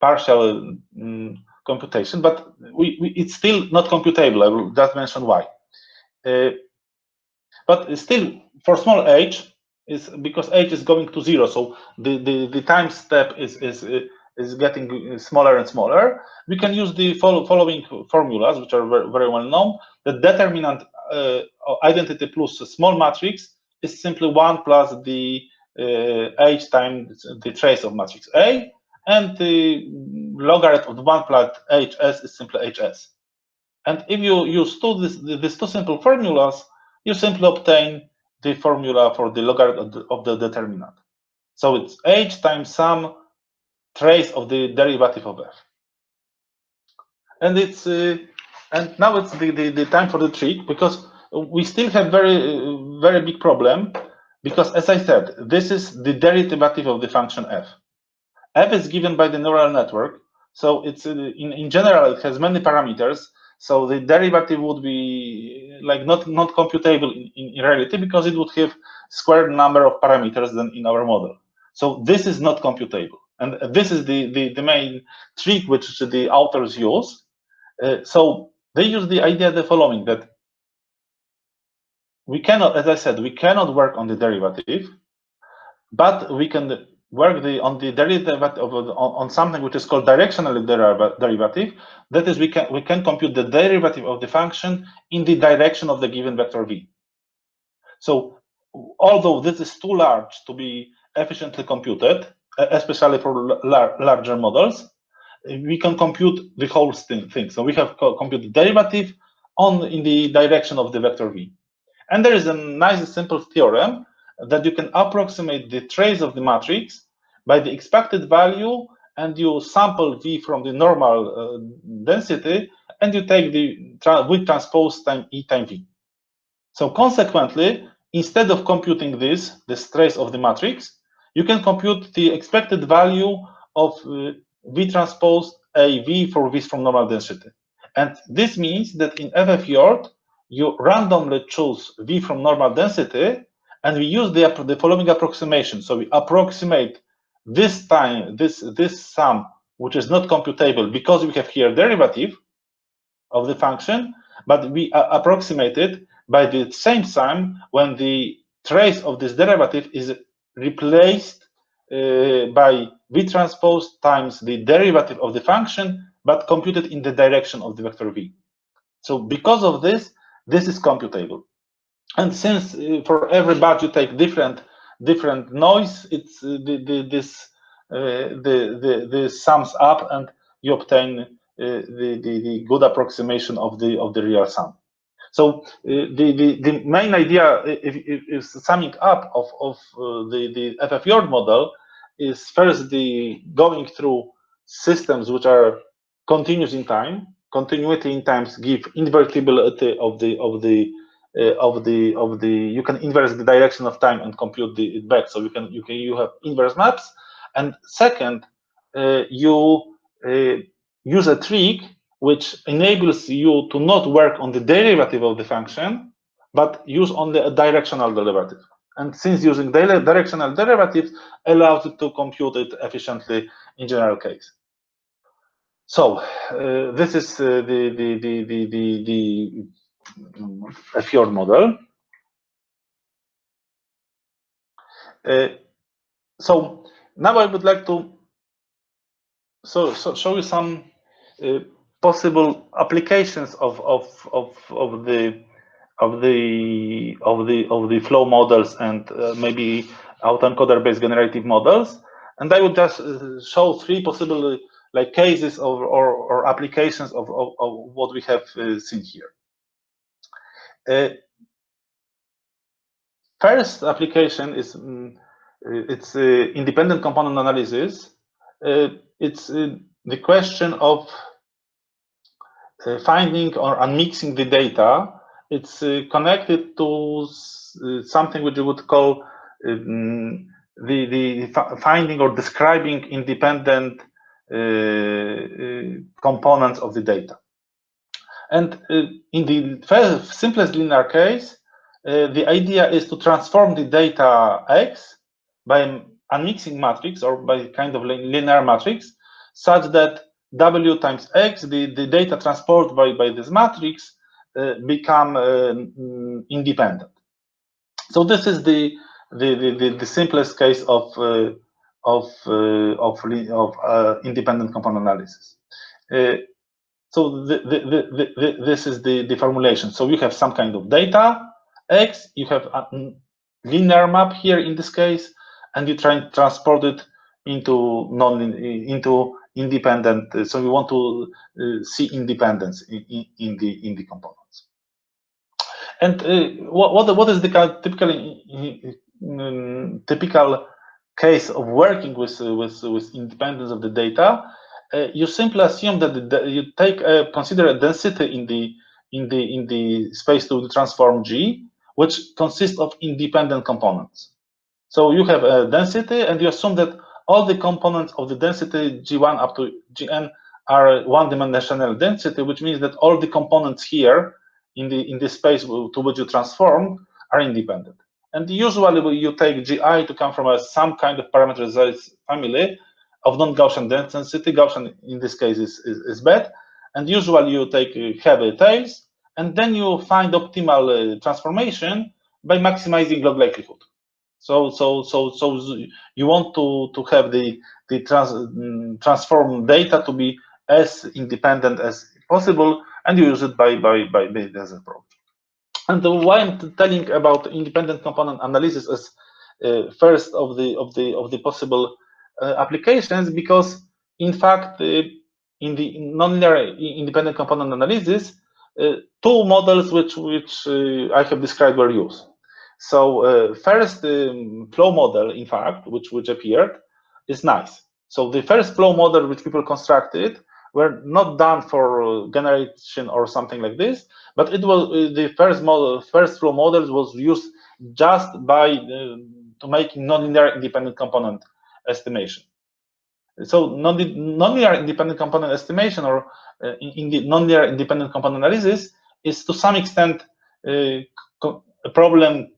partial computation, but it's still not computable. I will just mention why. But still, for small h, is because h is going to 0, so the time step is getting smaller and smaller. We can use the following formulas, which are very well known. The determinant identity plus a small matrix is simply 1 plus the h times the trace of matrix A, and the logarithm of 1 plus hs is simply hs. And if you use these two simple formulas, you simply obtain the formula for the logarithm of the determinant. So it's h times some trace of the derivative of f. And it's and now it's the time for the trick, because we still have very big problem, because as I said, this is the derivative of the function f. F is given by the neural network, so it's in general it has many parameters. So the derivative would be like not computable in reality, because it would have squared number of parameters than in our model. So this is not computable, and this is the main trick which the authors use. So they use the idea the following, that we cannot, as I said, we cannot work on the derivative, but we can work on the derivative on something which is called directional derivative. That is, we can compute the derivative of the function in the direction of the given vector v. So although this is too large to be efficiently computed, especially for larger models, we can compute the whole thing. So we have computed the derivative in the direction of the vector v. And there is a nice simple theorem that you can approximate the trace of the matrix by the expected value, and you sample v from the normal density, and you take the v transpose time e time v. So consequently, instead of computing this trace of the matrix, you can compute the expected value of v transpose a v for v from normal density. And this means that in FFJORD, you randomly choose v from normal density, and we use the following approximation. So we approximate this time, this sum, which is not computable because we have here derivative of the function, but we approximate it by the same sum when the trace of this derivative is replaced by v transpose times the derivative of the function, but computed in the direction of the vector v. So because of this, this is computable. And since for every batch you take different noise, it's this sums up, and you obtain the good approximation of the real sum. So the main idea is summing up of the FFJORD model is first the going through systems which are continuous in time. Continuity in times give invertibility of the you can inverse the direction of time and compute it back. So you have inverse maps. And second, you use a trick which enables you to not work on the derivative of the function, but use only a directional derivative. And since using directional derivative allows it to compute it efficiently in general case. So this is the FFJORD model. So now I would like to show you some possible applications of the flow models and maybe autoencoder-based generative models. And I would just show three possible cases or applications of what we have seen here. First application is it's independent component analysis. It's the question of finding or unmixing the data. It's connected to something which you would call the finding or describing independent components of the data. And in the simplest linear case, the idea is to transform the data X by unmixing matrix or by kind of linear matrix, such that W times X, the data transported by this matrix, become independent. So this is the simplest case of independent component analysis. So this is the formulation. So you have some kind of data X, you have a linear map here in this case, and you try and transport it into independent. So you want to see independence in the components. And what is the kind of typical case of working with independence of the data? You simply assume that you consider a density in the space to transform G, which consists of independent components. So you have a density, and you assume that all the components of the density G1 up to Gn are one-dimensional density, which means that all the components here in the space to which you transform are independent. And usually you take Gi to come from some kind of parameterized family of non-Gaussian density. Gaussian in this case is bad. And usually you take heavy tails, and then you find optimal transformation by maximizing log likelihood. So you want to have the transform data to be as independent as possible, and you use it by this approach. And why I'm telling about independent component analysis as first of the possible applications, because in fact in the nonlinear independent component analysis, two models which I have described were used. So first flow model, in fact, which appeared, is nice. So the first flow model which people constructed were not done for generation or something like this, but it was the first flow models was used just by to make nonlinear independent component estimation. So nonlinear independent component estimation, or in the nonlinear independent component analysis, is to some extent a problem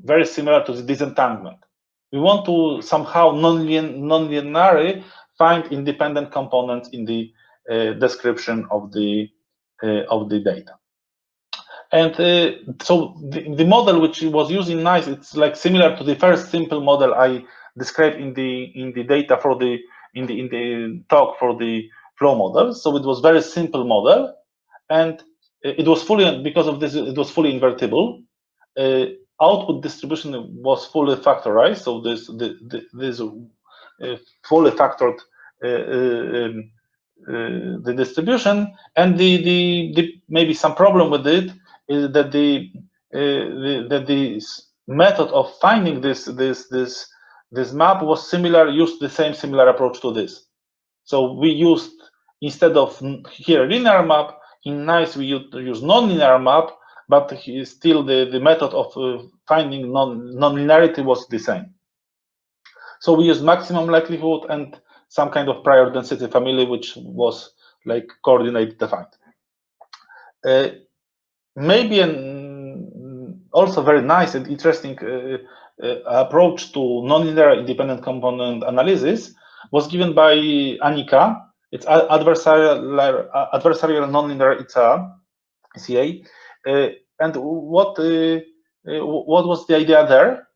very similar to the disentanglement. We want to somehow nonlinearly find independent components in the description of the data. And so the model which was using nice, it's like similar to the first simple model I described in the data for the in the talk for the flow model. So it was very simple model, and it was fully, because of this, it was fully invertible. Output distribution was fully factorized, so this fully factored the distribution, and the maybe some problem with it is that the method of finding this map was similar, used the similar approach to this. So we used, instead of here linear map, in NICE we use non-linear map, but still the method of finding non-linearity was the same. So we use maximum likelihood and some kind of prior density family, which was like coordinate defined. Maybe also very nice and interesting approach to nonlinear independent component analysis was given by Anika. It's adversarial nonlinear ECA. And what was the idea there?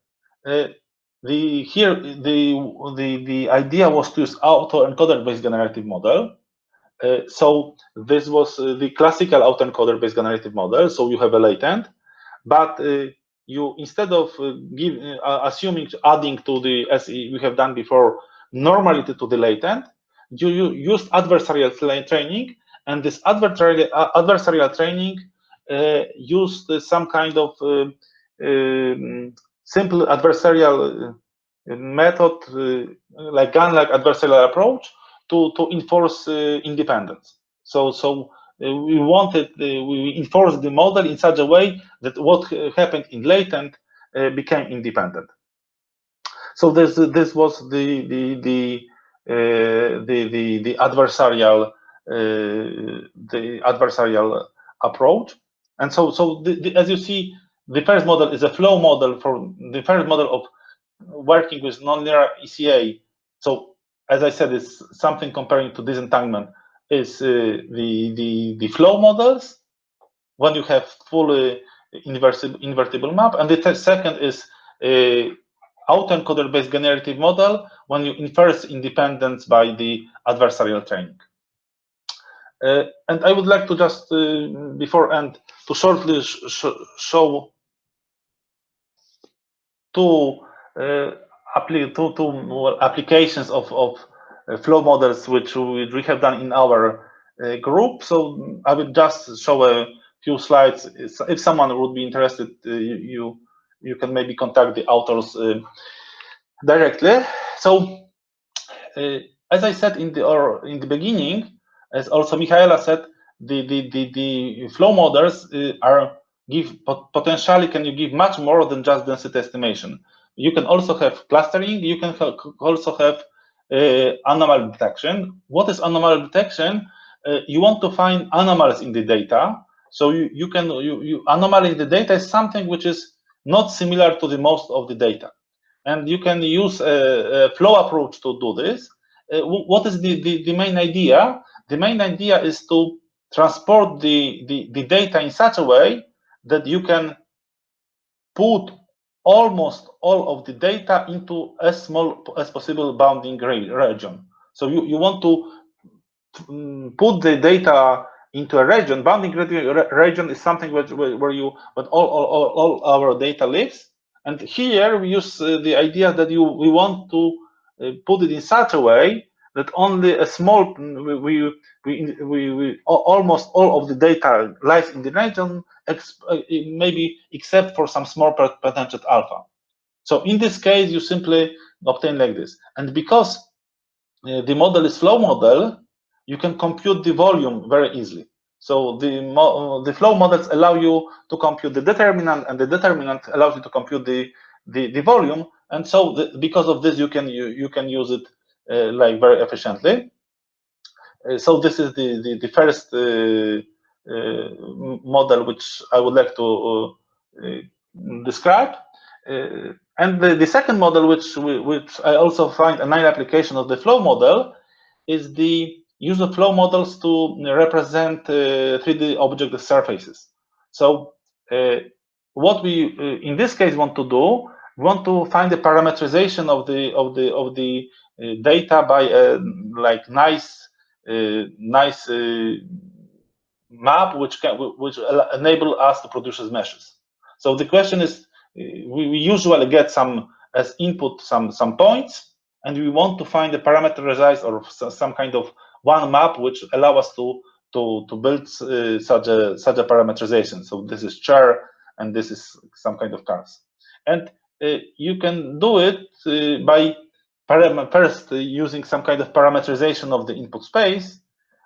The idea was to use autoencoder based generative model. So this was the classical autoencoder based generative model. So you have a latent, but you, instead of assuming adding to the, as we have done before, normality to the latent, you used adversarial training, and this adversarial training used some kind of simple adversarial method, like GAN-like adversarial approach to enforce independence. So we wanted, we enforced the model in such a way that what happened in latent became independent. So this was the adversarial approach. And so as you see, the first model is a flow model for the first model of working with nonlinear ECA. So as I said, it's something comparing to disentanglement is the flow models. When you have fully invertible map, and the second is autoencoder-based generative model when you infer independence by the adversarial training. And I would like to just, before end, to shortly show two applications of flow models which we have done in our group. So I will just show a few slides. If someone would be interested, you can maybe contact the authors directly. So as I said in the beginning, as also Michaela said, the flow models potentially can you give much more than just density estimation. You can also have clustering. You can also have anomaly detection. What is anomaly detection? You want to find anomalies in the data. So anomaly in the data is something which is not similar to the most of the data, and you can use a flow approach to do this. What is the main idea? The main idea is to transport the data in such a way that you can put almost all of the data into as small as possible bounding region. So you want to put the data into a region. Bounding region is something where all our data lives. And here we use the idea that we want to put it in such a way that only a small almost all of the data lies in the region, maybe except for some small potential alpha. So in this case, you simply obtain like this. And because the model is flow model, you can compute the volume very easily. So the flow models allow you to compute the determinant, and the determinant allows you to compute the volume. And so because of this, you can use it like very efficiently. So this is the first model which I would like to describe. And the second model, which I also find a nice application of the flow model, is the use of flow models to represent 3D object surfaces. So what we in this case want to do, we want to find the parameterization of the data by a like nice map which enable us to produce as meshes. So the question is, we usually get some as input some points, and we want to find a parameterized or some kind of one map which allow us to build such a parameterization. So this is chair, and this is some kind of cars, and you can do it by first using some kind of parameterization of the input space,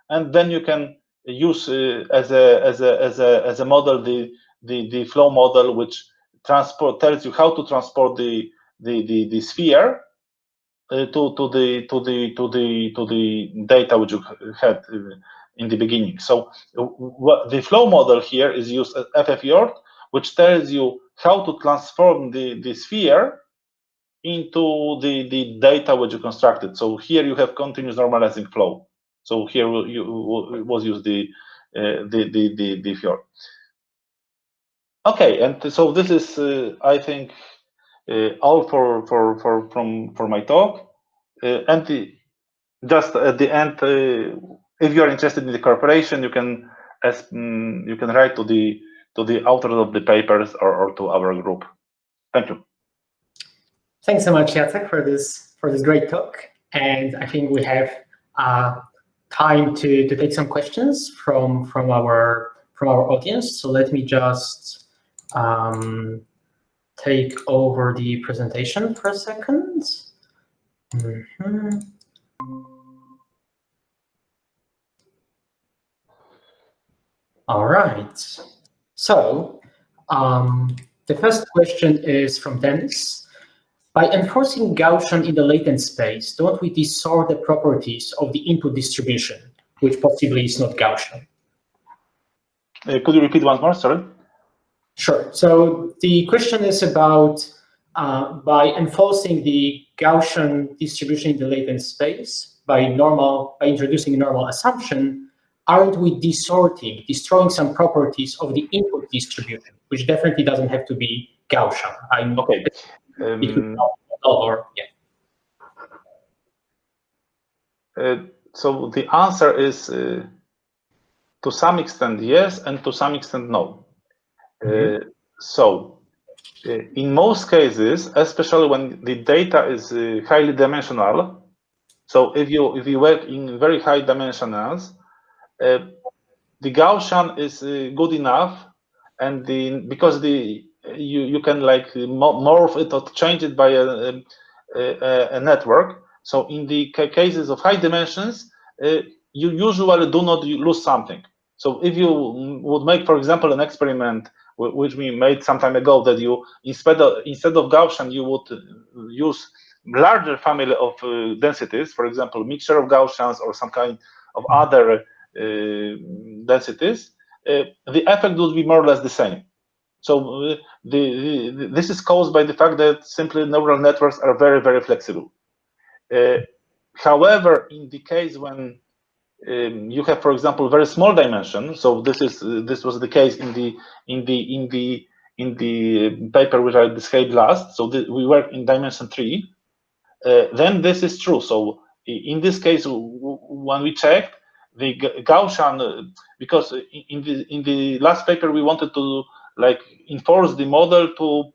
and then you can use as a model the flow model, which tells you how to transport the sphere to the data which you had in the beginning. So the flow model here is used as FFEORT, which tells you how to transform the sphere into the data which you constructed. So here you have continuous normalizing flow. So here was used the FFEORT. Okay, and so this is I think all for my talk. And just at the end, if you are interested in the corporation, you can write to the authors of the papers or to our group. Thank you. Thanks so much, Jacek, for this great talk. And I think we have time to take some questions from our audience. So let me just take over the presentation for a second. All right. So the first question is from Dennis. By enforcing Gaussian in the latent space, don't we distort the properties of the input distribution, which possibly is not Gaussian? Could you repeat once more? Sorry. Sure. So the question is about by enforcing the Gaussian distribution in the latent space by introducing a normal assumption, aren't we destroying some properties of the input distribution, which definitely doesn't have to be Gaussian? Okay. It could be or yeah. So the answer is to some extent yes, and to some extent no. So in most cases, especially when the data is highly dimensional, so if you work in very high dimensionals, the Gaussian is good enough, and because you can like morph it or change it by a network. So in the cases of high dimensions, you usually do not lose something. So if you would make, for example, an experiment which we made some time ago, that you instead of Gaussian you would use larger family of densities, for example, mixture of Gaussians or some kind of other densities, the effect would be more or less the same. So this is caused by the fact that simply neural networks are very, very flexible. However, in the case when you have, for example, very small dimension, so this was the case in the paper which I described last. So we work in dimension 3. Then this is true. So in this case, when we checked the Gaussian, because in the last paper we wanted to like enforce the model to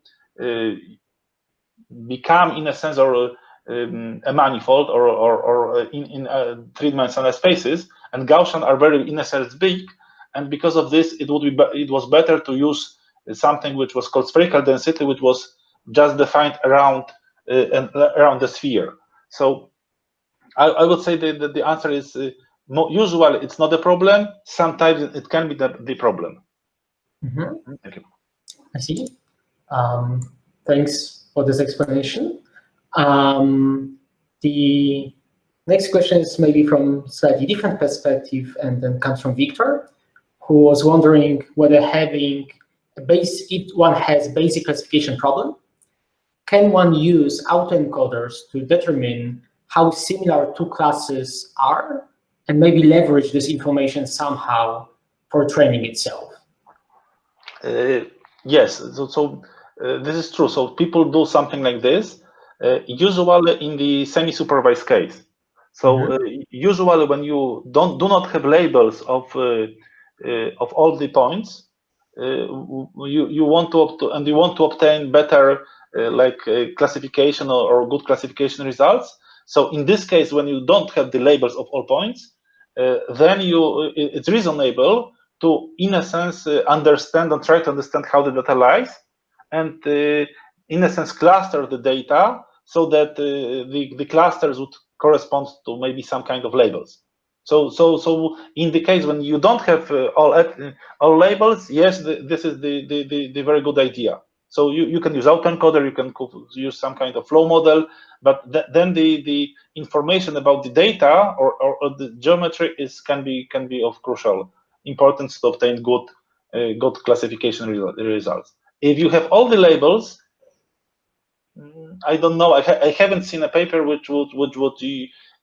become, in a sense, or a manifold, or in three-dimensional spaces, and Gaussian are very, in a sense, big, and because of this, it was better to use something which was called spherical density, which was just defined around the sphere. So I would say that the answer is usually it's not a problem. Sometimes it can be the problem. Thank you. I see. Thanks for this explanation. The next question is maybe from slightly different perspective, and then comes from Victor, who was wondering whether if one has basic classification problem, can one use autoencoders to determine how similar two classes are, and maybe leverage this information somehow for training itself? Yes, so this is true. So people do something like this, usually in the semi-supervised case. So usually when you do not have labels of all the points, you want to obtain better classification or good classification results. So in this case, when you don't have the labels of all points, then it's reasonable to, in a sense, understand and try to understand how the data lies, and in a sense cluster the data so that the clusters would correspond to maybe some kind of labels. So in the case when you don't have all labels, yes, this is the very good idea. So you can use autoencoder, you can use some kind of flow model, but then the information about the data or the geometry can be of crucial importance to obtain good classification results. If you have all the labels, I don't know. I haven't seen a paper which would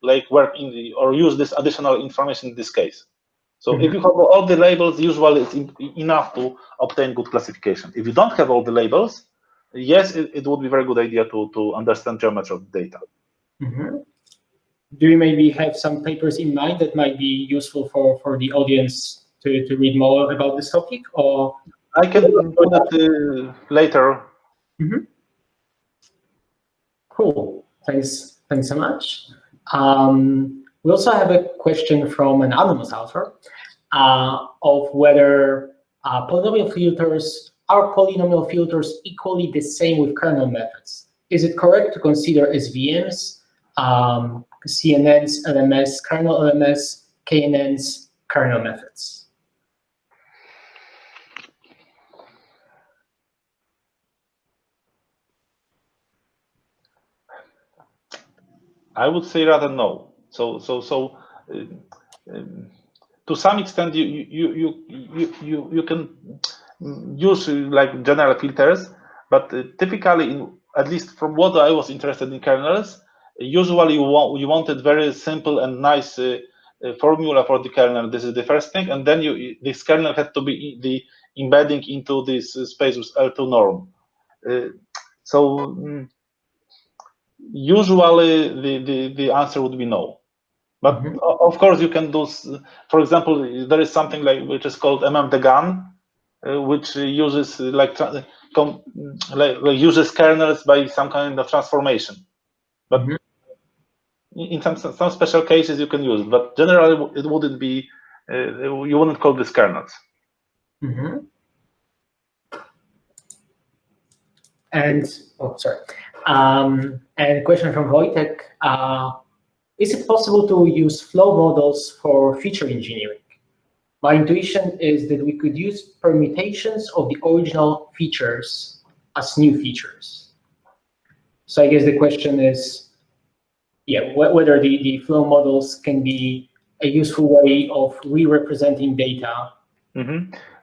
like work or use this additional information in this case. So if you have all the labels, usually it's enough to obtain good classification. If you don't have all the labels, yes, it would be a very good idea to understand geometry of the data. Do you maybe have some papers in mind that might be useful for the audience to read more about this topic? Or I can do that later. Cool. Thanks so much. We also have a question from an anonymous author of whether polynomial filters equally the same with kernel methods. Is it correct to consider SVMs, CNNs, LMS, kernel LMS, KNNs, kernel methods? I would say rather no. So to some extent you can use like general filters, but typically, at least from what I was interested in kernels, usually you wanted very simple and nice formula for the kernel. This is the first thing, and then this kernel had to be the embedding into this space with L2 norm. Usually the answer would be no. But of course, you can do, for example, there is something which is called mmdgan, which uses uses kernels by some kind of transformation. But in some special cases you can use it, but generally it wouldn't be. You wouldn't call this kernels. And and a question from Wojtek. Is it possible to use flow models for feature engineering? My intuition is that we could use permutations of the original features as new features. So I guess the question is, whether the flow models can be a useful way of re-representing data.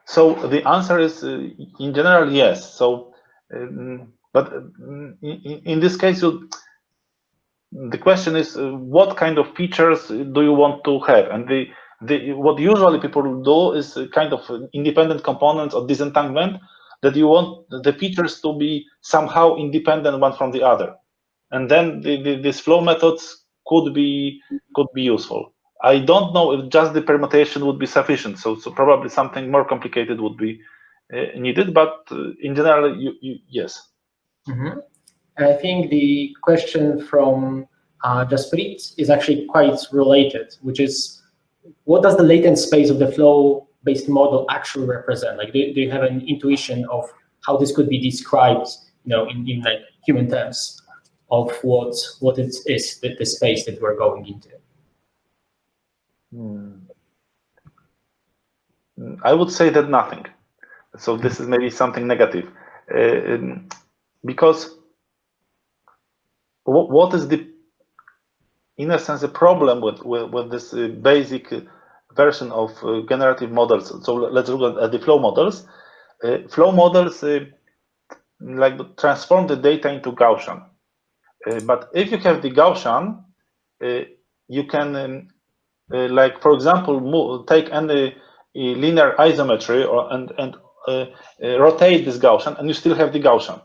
So the answer is, in general, yes. So, but in this case, the question is, what kind of features do you want to have? And what usually people do is kind of independent components or disentanglement, that you want the features to be somehow independent one from the other. And then these flow methods could be useful. I don't know if just the permutation would be sufficient. So probably something more complicated would be needed, but in general, yes. And I think the question from Jasprit is actually quite related, which is, what does the latent space of the flow-based model actually represent? Like, do you have an intuition of how this could be described, in like human terms, of what it is, the space that we're going into? I would say that nothing. So this is maybe something negative, because what is in a sense, the problem with this basic version of generative models? So let's look at the flow models. Flow models transform the data into Gaussian. But if you have the Gaussian, you can, for example, take any linear isometry and rotate this Gaussian, and you still have the Gaussian.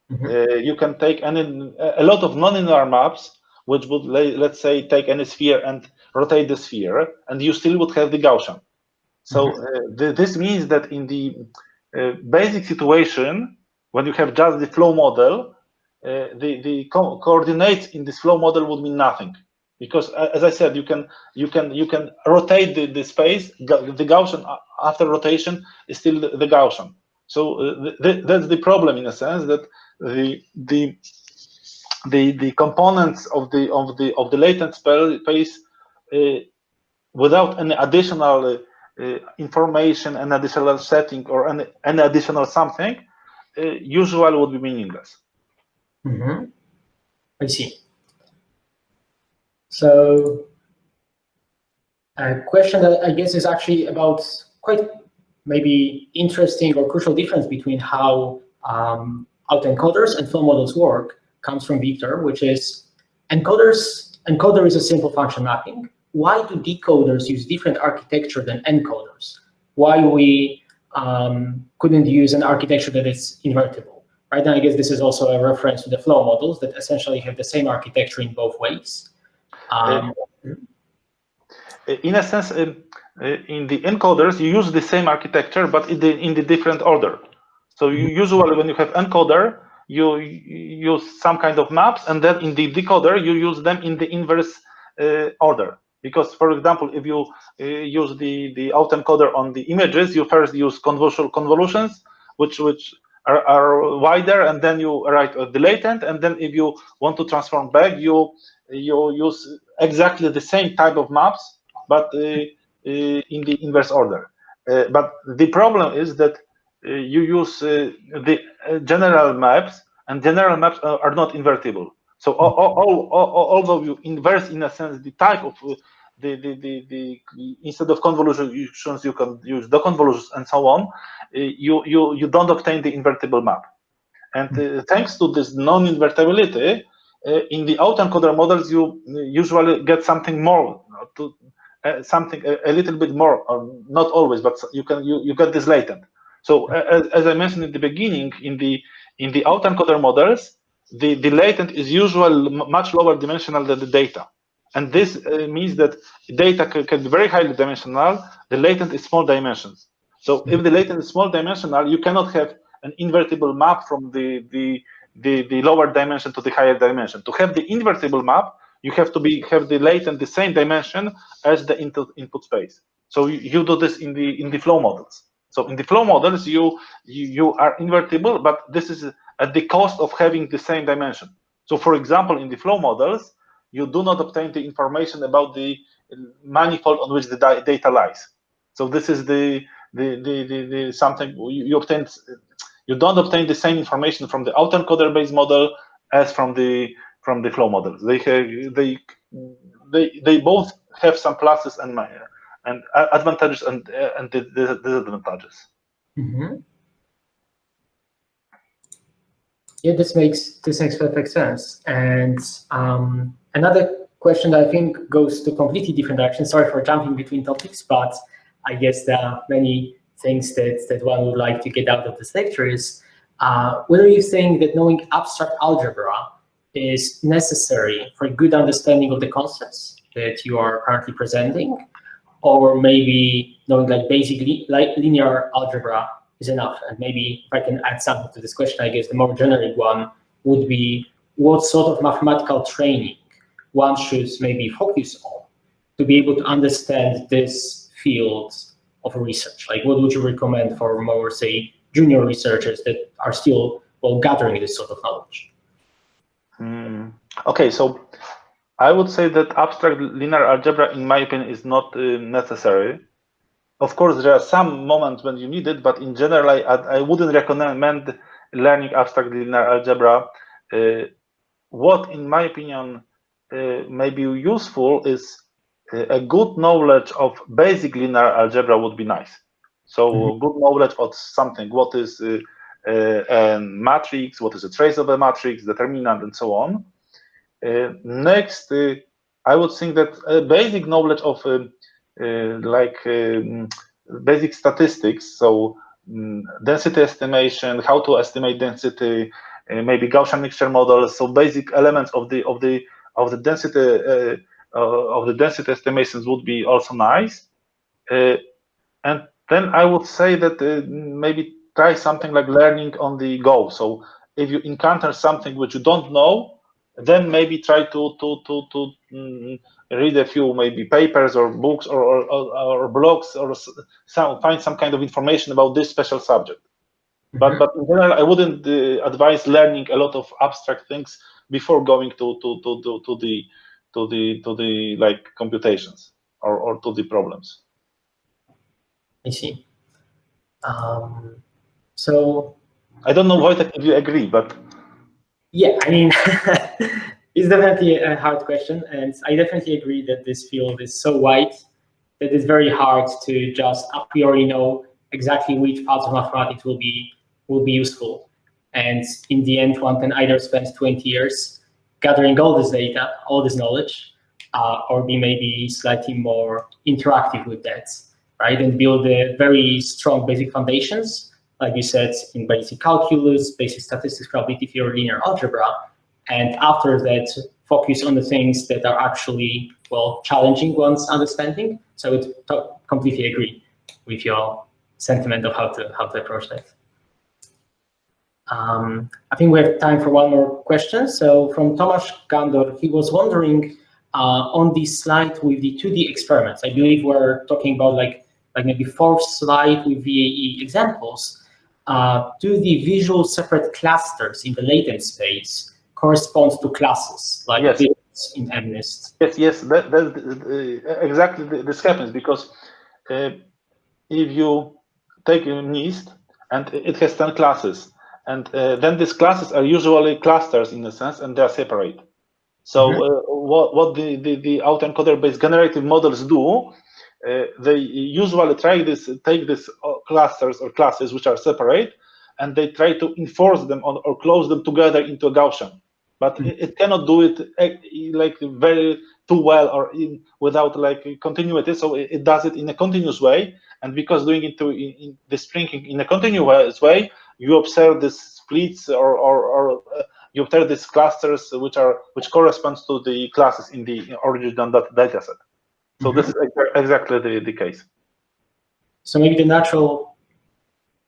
You can take a lot of nonlinear maps, which would, let's say, take any sphere and rotate the sphere, and you still would have the Gaussian. So this means that in the basic situation, when you have just the flow model, the coordinates in this flow model would mean nothing, because as I said, you can rotate the space. The Gaussian after rotation is still the Gaussian. So that's the problem, in a sense, that the components of the latent space, without any additional information, an additional setting, or any additional something, usually would be meaningless. I see. So a question that I guess is actually about quite maybe interesting or crucial difference between how autoencoders and flow models work comes from Victor, which is encoder is a simple function mapping. Why do decoders use different architecture than encoders? Why we couldn't use an architecture that is invertible? Right, and I guess this is also a reference to the flow models that essentially have the same architecture in both ways. In a sense, in the encoders, you use the same architecture, but in the different order. So usually when you have encoder, you use some kind of maps, and then in the decoder, you use them in the inverse order. Because, for example, if you use the autoencoder on the images, you first use convolutions, which are wider, and then you write the latent, and then if you want to transform back, you use exactly the same type of maps, but in the inverse order. But the problem is that you use the general maps, and general maps are not invertible. So although you inverse, in a sense, the type of instead of convolutions, you can use the convolutions and so on. You don't obtain the invertible map, and thanks to this non-invertibility, in the autoencoder models, you usually get something more. something a little bit more, or not always, but you get this latent. So as I mentioned in the beginning, in the autoencoder models, the latent is usually much lower dimensional than the data, and this means that data can be very highly dimensional. The latent is small dimensions. So if the latent is small dimensional, you cannot have an invertible map from the lower dimension to the higher dimension. To have the invertible map, you have to have the latent the same dimension as the input space. So you do this in the flow models. So in the flow models, you are invertible, but this is at the cost of having the same dimension. So for example, in the flow models, you do not obtain the information about the manifold on which the data lies. So this is the something you obtain. You don't obtain the same information from the autoencoder based model as from the flow models. They both have some pluses and advantages and disadvantages. Mm-hmm. Yeah, this makes perfect sense. And another question that I think goes to completely different direction. Sorry for jumping between topics, but I guess there are many things that one would like to get out of this lecture is whether you think that knowing abstract algebra is necessary for a good understanding of the concepts that you are currently presenting, or maybe knowing like basically like linear algebra is enough. And maybe if I can add something to this question, I guess the more generic one would be what sort of mathematical training one should maybe focus on to be able to understand this field of research. Like what would you recommend for more, say, junior researchers that are still, well, gathering this sort of knowledge? Okay, so I would say that abstract linear algebra, in my opinion, is not necessary. Of course, there are some moments when you need it, but in general, I wouldn't recommend learning abstract linear algebra. What, in my opinion, may be useful is a good knowledge of basic linear algebra would be nice. So good knowledge of something, what is a matrix, what is a trace of a matrix, determinant, and so on. Next, I would think that basic knowledge of basic statistics, so density estimation, how to estimate density, maybe Gaussian mixture models, so basic elements of the density estimations would be also nice. And then I would say that maybe try something like learning on the go. So if you encounter something which you don't know, then maybe try to read a few maybe papers or books or blogs or find some kind of information about this special subject. But in general, I wouldn't advise learning a lot of abstract things before going to the like computations or to the problems. I see. So I don't know, Wojtek, if you agree, but yeah, I mean, it's definitely a hard question, and I definitely agree that this field is so wide that it's very hard to just a priori know exactly which parts of mathematics will be useful. And in the end, one can either spend 20 years gathering all this data, all this knowledge, or be maybe slightly more interactive with that, right? And build a very strong basic foundations, like you said, in basic calculus, basic statistics, probability theory, linear algebra. And after that, focus on the things that are actually, well, challenging one's understanding. So I would completely agree with your sentiment of how to approach that. I think we have time for one more question. So from Tomasz Gandor, he was wondering on this slide with the 2D experiments. I believe we're talking about like maybe fourth slide with VAE examples. Do the visual separate clusters in the latent space correspond to classes like yes. this in MNIST? Yes, exactly this happens because if you take a NIST and it has 10 classes, and then these classes are usually clusters in a sense, and they are separate. So what the autoencoder-based generative models do, they usually take these clusters or classes which are separate, and they try to enforce them or close them together into a Gaussian. But it cannot do it like very too well or without like continuity. So it does it in a continuous way. And because doing it in the stringing in a continuous way, you observe these splits or you observe these clusters which corresponds to the classes in the original data set. So this is exactly the case. So maybe the natural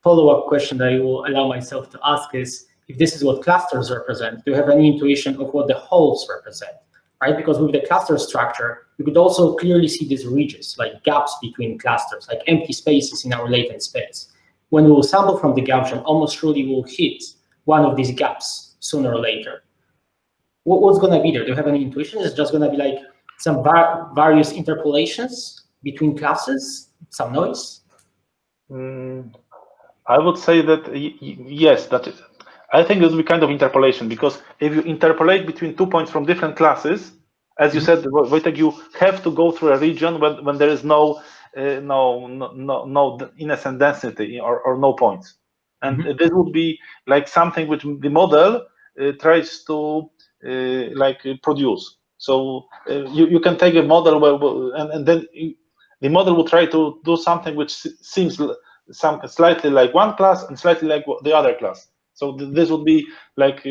follow-up question that I will allow myself to ask is, if this is what clusters represent, do you have any intuition of what the holes represent, right? Because with the cluster structure, you could also clearly see these ridges, like gaps between clusters, like empty spaces in our latent space. When we will sample from the Gaussian, almost surely we'll hit one of these gaps sooner or later. What's going to be there? Do you have any intuition? Is it just going to be like some various interpolations between classes, some noise? I would say that yes, that is. I think it will be kind of interpolation, because if you interpolate between 2 points from different classes, as you said, Wojtek, you have to go through a region when there is no innocent density or no points, and this would be like something which the model tries to like produce. So you can take a model and then the model will try to do something which seems slightly like one class and slightly like the other class. So this would be like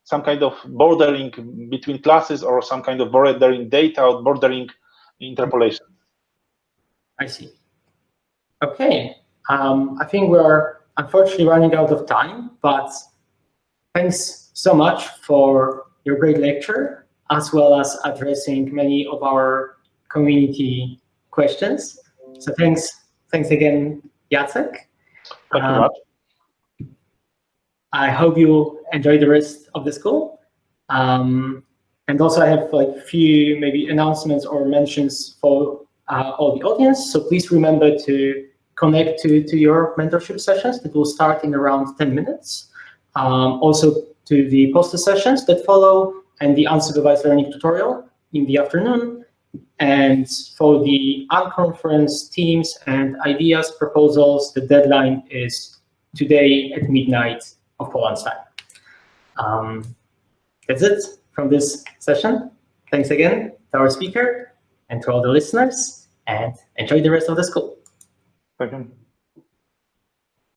some kind of bordering between classes, or some kind of bordering data or bordering interpolation. I see. Okay. I think we're unfortunately running out of time, but thanks so much for your great lecture, as well as addressing many of our community questions. So thanks again, Jacek. Thank you much. I hope you enjoy the rest of the school. And also I have like a few maybe announcements or mentions for all the audience. So please remember to connect to your mentorship sessions that will start in around 10 minutes. Also to the poster sessions that follow, and the unsupervised learning tutorial in the afternoon. And for the unconference teams and ideas, proposals, the deadline is today at midnight of Poland time. That's it from this session. Thanks again to our speaker and to all the listeners, and enjoy the rest of the school. Thank you.